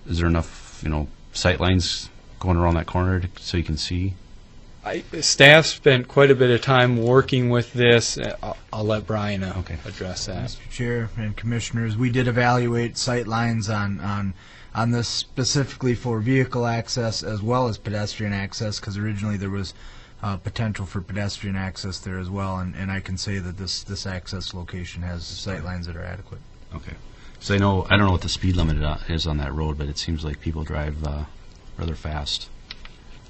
there enough, sight lines going around that corner so you can see? Staff spent quite a bit of time working with this. I'll let Brian address that. Mr. Chair and Commissioners, we did evaluate sight lines on this specifically for vehicle access as well as pedestrian access, because originally there was potential for pedestrian access there as well, and I can say that this access location has sight lines that are adequate. Okay. So I don't know what the speed limit is on that road, but it seems like people drive rather fast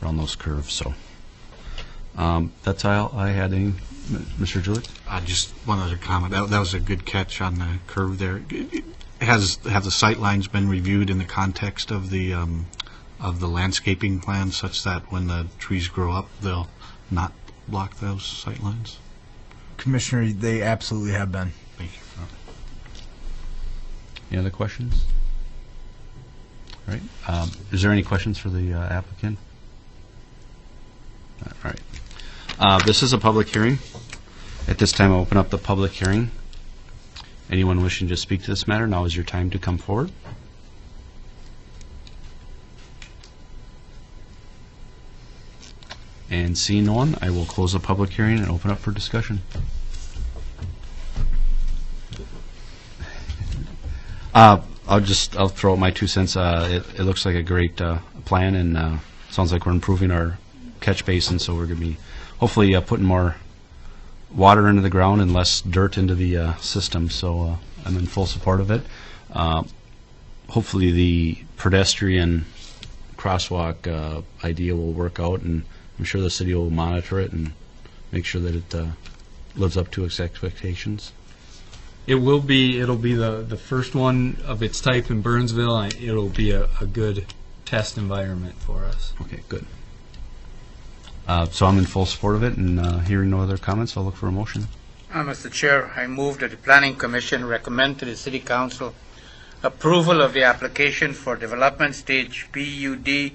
around those curves. So that's all I had. Mr. Julick? Just one other comment. That was a good catch on the curve there. Have the sight lines been reviewed in the context of the landscaping plan, such that when the trees grow up, they'll not block those sight lines? Commissioner, they absolutely have been. Thank you. Any other questions? All right. Is there any questions for the applicant? All right. This is a public hearing. At this time, I'll open up the public hearing. Anyone wishing to speak to this matter, now is your time to come forward. And seeing no one, I will close the public hearing and open up for discussion. I'll throw out my 2 cents. It looks like a great plan, and sounds like we're improving our catch basin, so we're going to be hopefully putting more water into the ground and less dirt into the system. So I'm in full support of it. Hopefully the pedestrian crosswalk idea will work out, and I'm sure the city will monitor it and make sure that it lives up to its expectations. It'll be the first one of its type in Burnsville. It'll be a good test environment for us. Okay, good. So I'm in full support of it, and hearing no other comments, I'll look for a motion. Mr. Chair, I move that the Planning Commission recommend to the City Council approval of the application for development stage PUD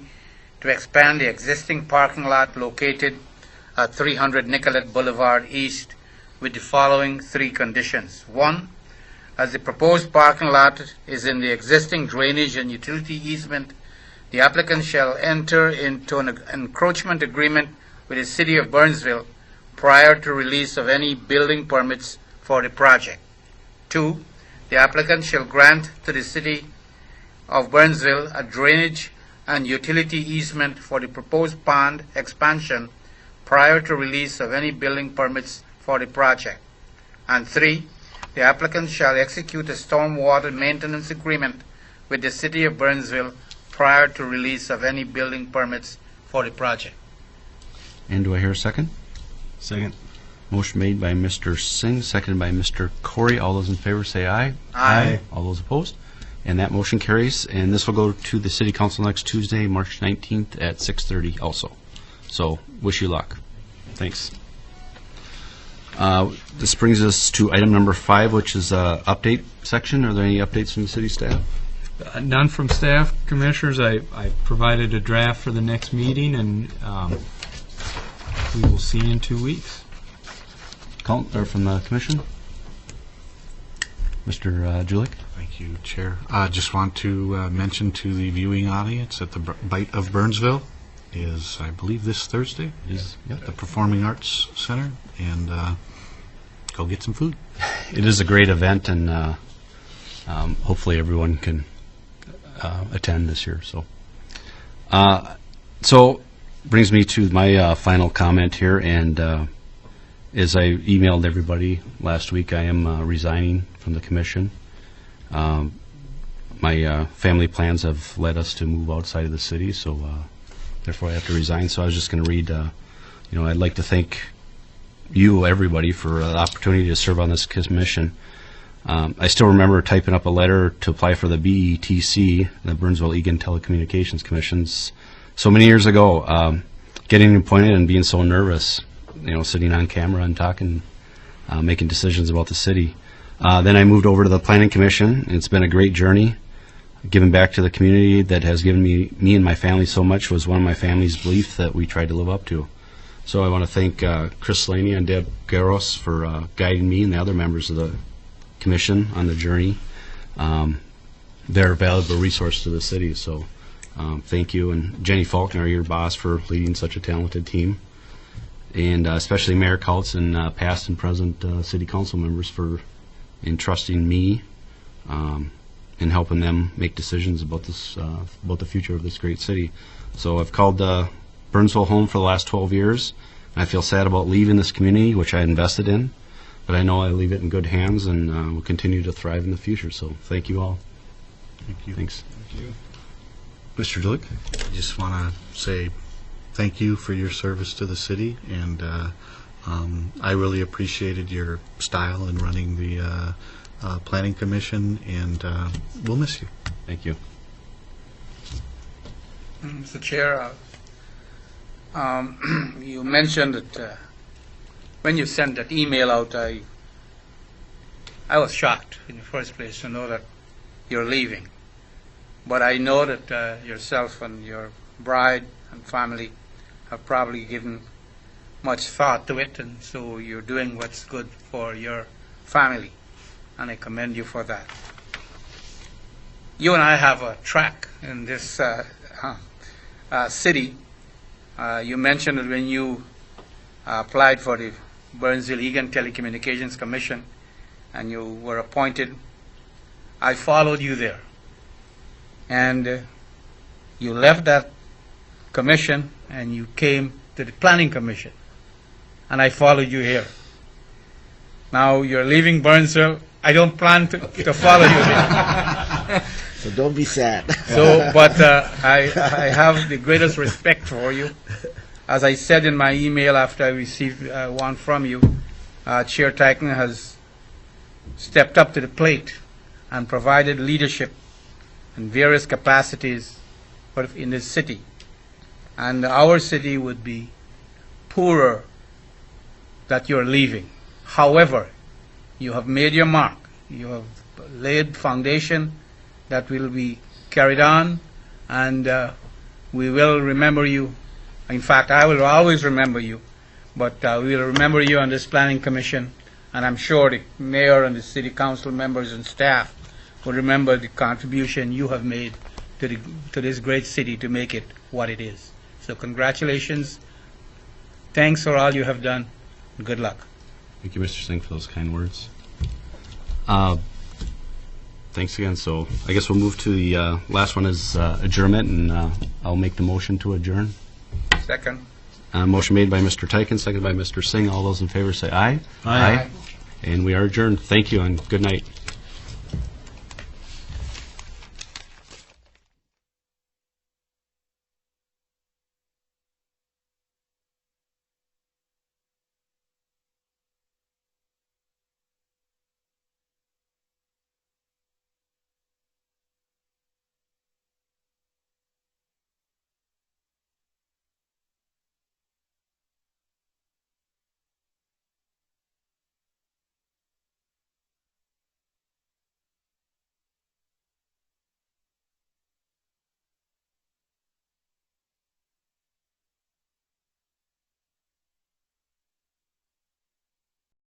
to expand the existing parking lot located at 300 Nicollet Boulevard East with the following 3 conditions. 1, as the proposed parking lot is in the existing drainage and utility easement, the applicant shall enter into an encroachment agreement with the City of Burnsville prior to release of any building permits for the project. 2, the applicant shall grant to the City of Burnsville a drainage and utility easement for the proposed pond expansion prior to release of any building permits for the project. And 3, the applicant shall execute a stormwater maintenance agreement with the City of Burnsville prior to release of any building permits for the project. And do I hear a second? Second. Motion made by Mr. Singh, seconded by Mr. Corey. All those in favor say aye. Aye. All those opposed? And that motion carries, and this will go to the City Council next Tuesday, March 19th at 6:30 also. So, wish you luck. Thanks. This brings us to item number 5, which is update section. Are there any updates from the city staff? None from staff, commissioners. I provided a draft for the next meeting, and we will see you in 2 weeks. From the commission? Mr. Julick? Thank you, Chair. I just want to mention to the viewing audience that the Bite of Burnsville is, I believe, this Thursday at the Performing Arts Center, and go get some food. It is a great event, and hopefully everyone can attend this year. So brings me to my final comment here, and as I emailed everybody last week, I am resigning from the commission. My family plans have led us to move outside of the city, so therefore I have to resign. So I was just going to read, I'd like to thank you, everybody, for the opportunity to serve on this commission. I still remember typing up a letter to apply for the BETC, the Burnsville-Egan Telecommunications Commissions, so many years ago, getting appointed and being so nervous, sitting on camera and talking, making decisions about the city. Then I moved over to the Planning Commission. It's been a great journey. Giving back to the community that has given me and my family so much was one of my family's beliefs that we tried to live up to. So I want to thank Chris Slaney and Deb Garros for guiding me and the other members of the commission on the journey. They're a valuable resource to the city, so thank you. And Jenny Faulkner, your boss, for leading such a talented team. And especially Mayor Kautz and past and present city council members for entrusting me and helping them make decisions about this, about the future of this great city. So I've called Burnsville home for the last 12 years. And I feel sad about leaving this community, which I invested in, but I know I leave it in good hands and will continue to thrive in the future. So thank you all. Thank you. Thanks. Thank you. Mr. Duluck? I just want to say thank you for your service to the city, and I really appreciated your style in running the Planning Commission, and we'll miss you. Thank you. Mr. Chair, you mentioned that when you sent that email out, I was shocked in the first place to know that you're leaving. But I know that yourself and your bride and family have probably given much thought to it, and so you're doing what's good for your family, and I commend you for that. You and I have a track in this city. You mentioned that when you applied for the Burnsville-Egan Telecommunications Commission and you were appointed, I followed you there. And you left that commission and you came to the Planning Commission, and I followed you here. Now you're leaving Burnsville. I don't plan to follow you there. So don't be sad. So, but I have the greatest respect for you. As I said in my email after I received one from you, Chair Teichner has stepped up to the plate and provided leadership in various capacities in this city. And our city would be poorer that you're leaving. However, you have made your mark. You have laid foundation that will be carried on, and we will remember you. In fact, I will always remember you, but we will remember you on this Planning Commission, and I'm sure the mayor and the city council members and staff will remember the contribution you have made to this great city to make it what it is. So congratulations. Thanks for all you have done. Good luck. Thank you, Mr. Singh, for those kind words. Thanks again. So I guess we'll move to the last one is adjournment, and I'll make the motion to adjourn. Second. Motion made by Mr. Teichen, seconded by Mr. Singh. All those in favor say aye. Aye. And we are adjourned. Thank you and good night.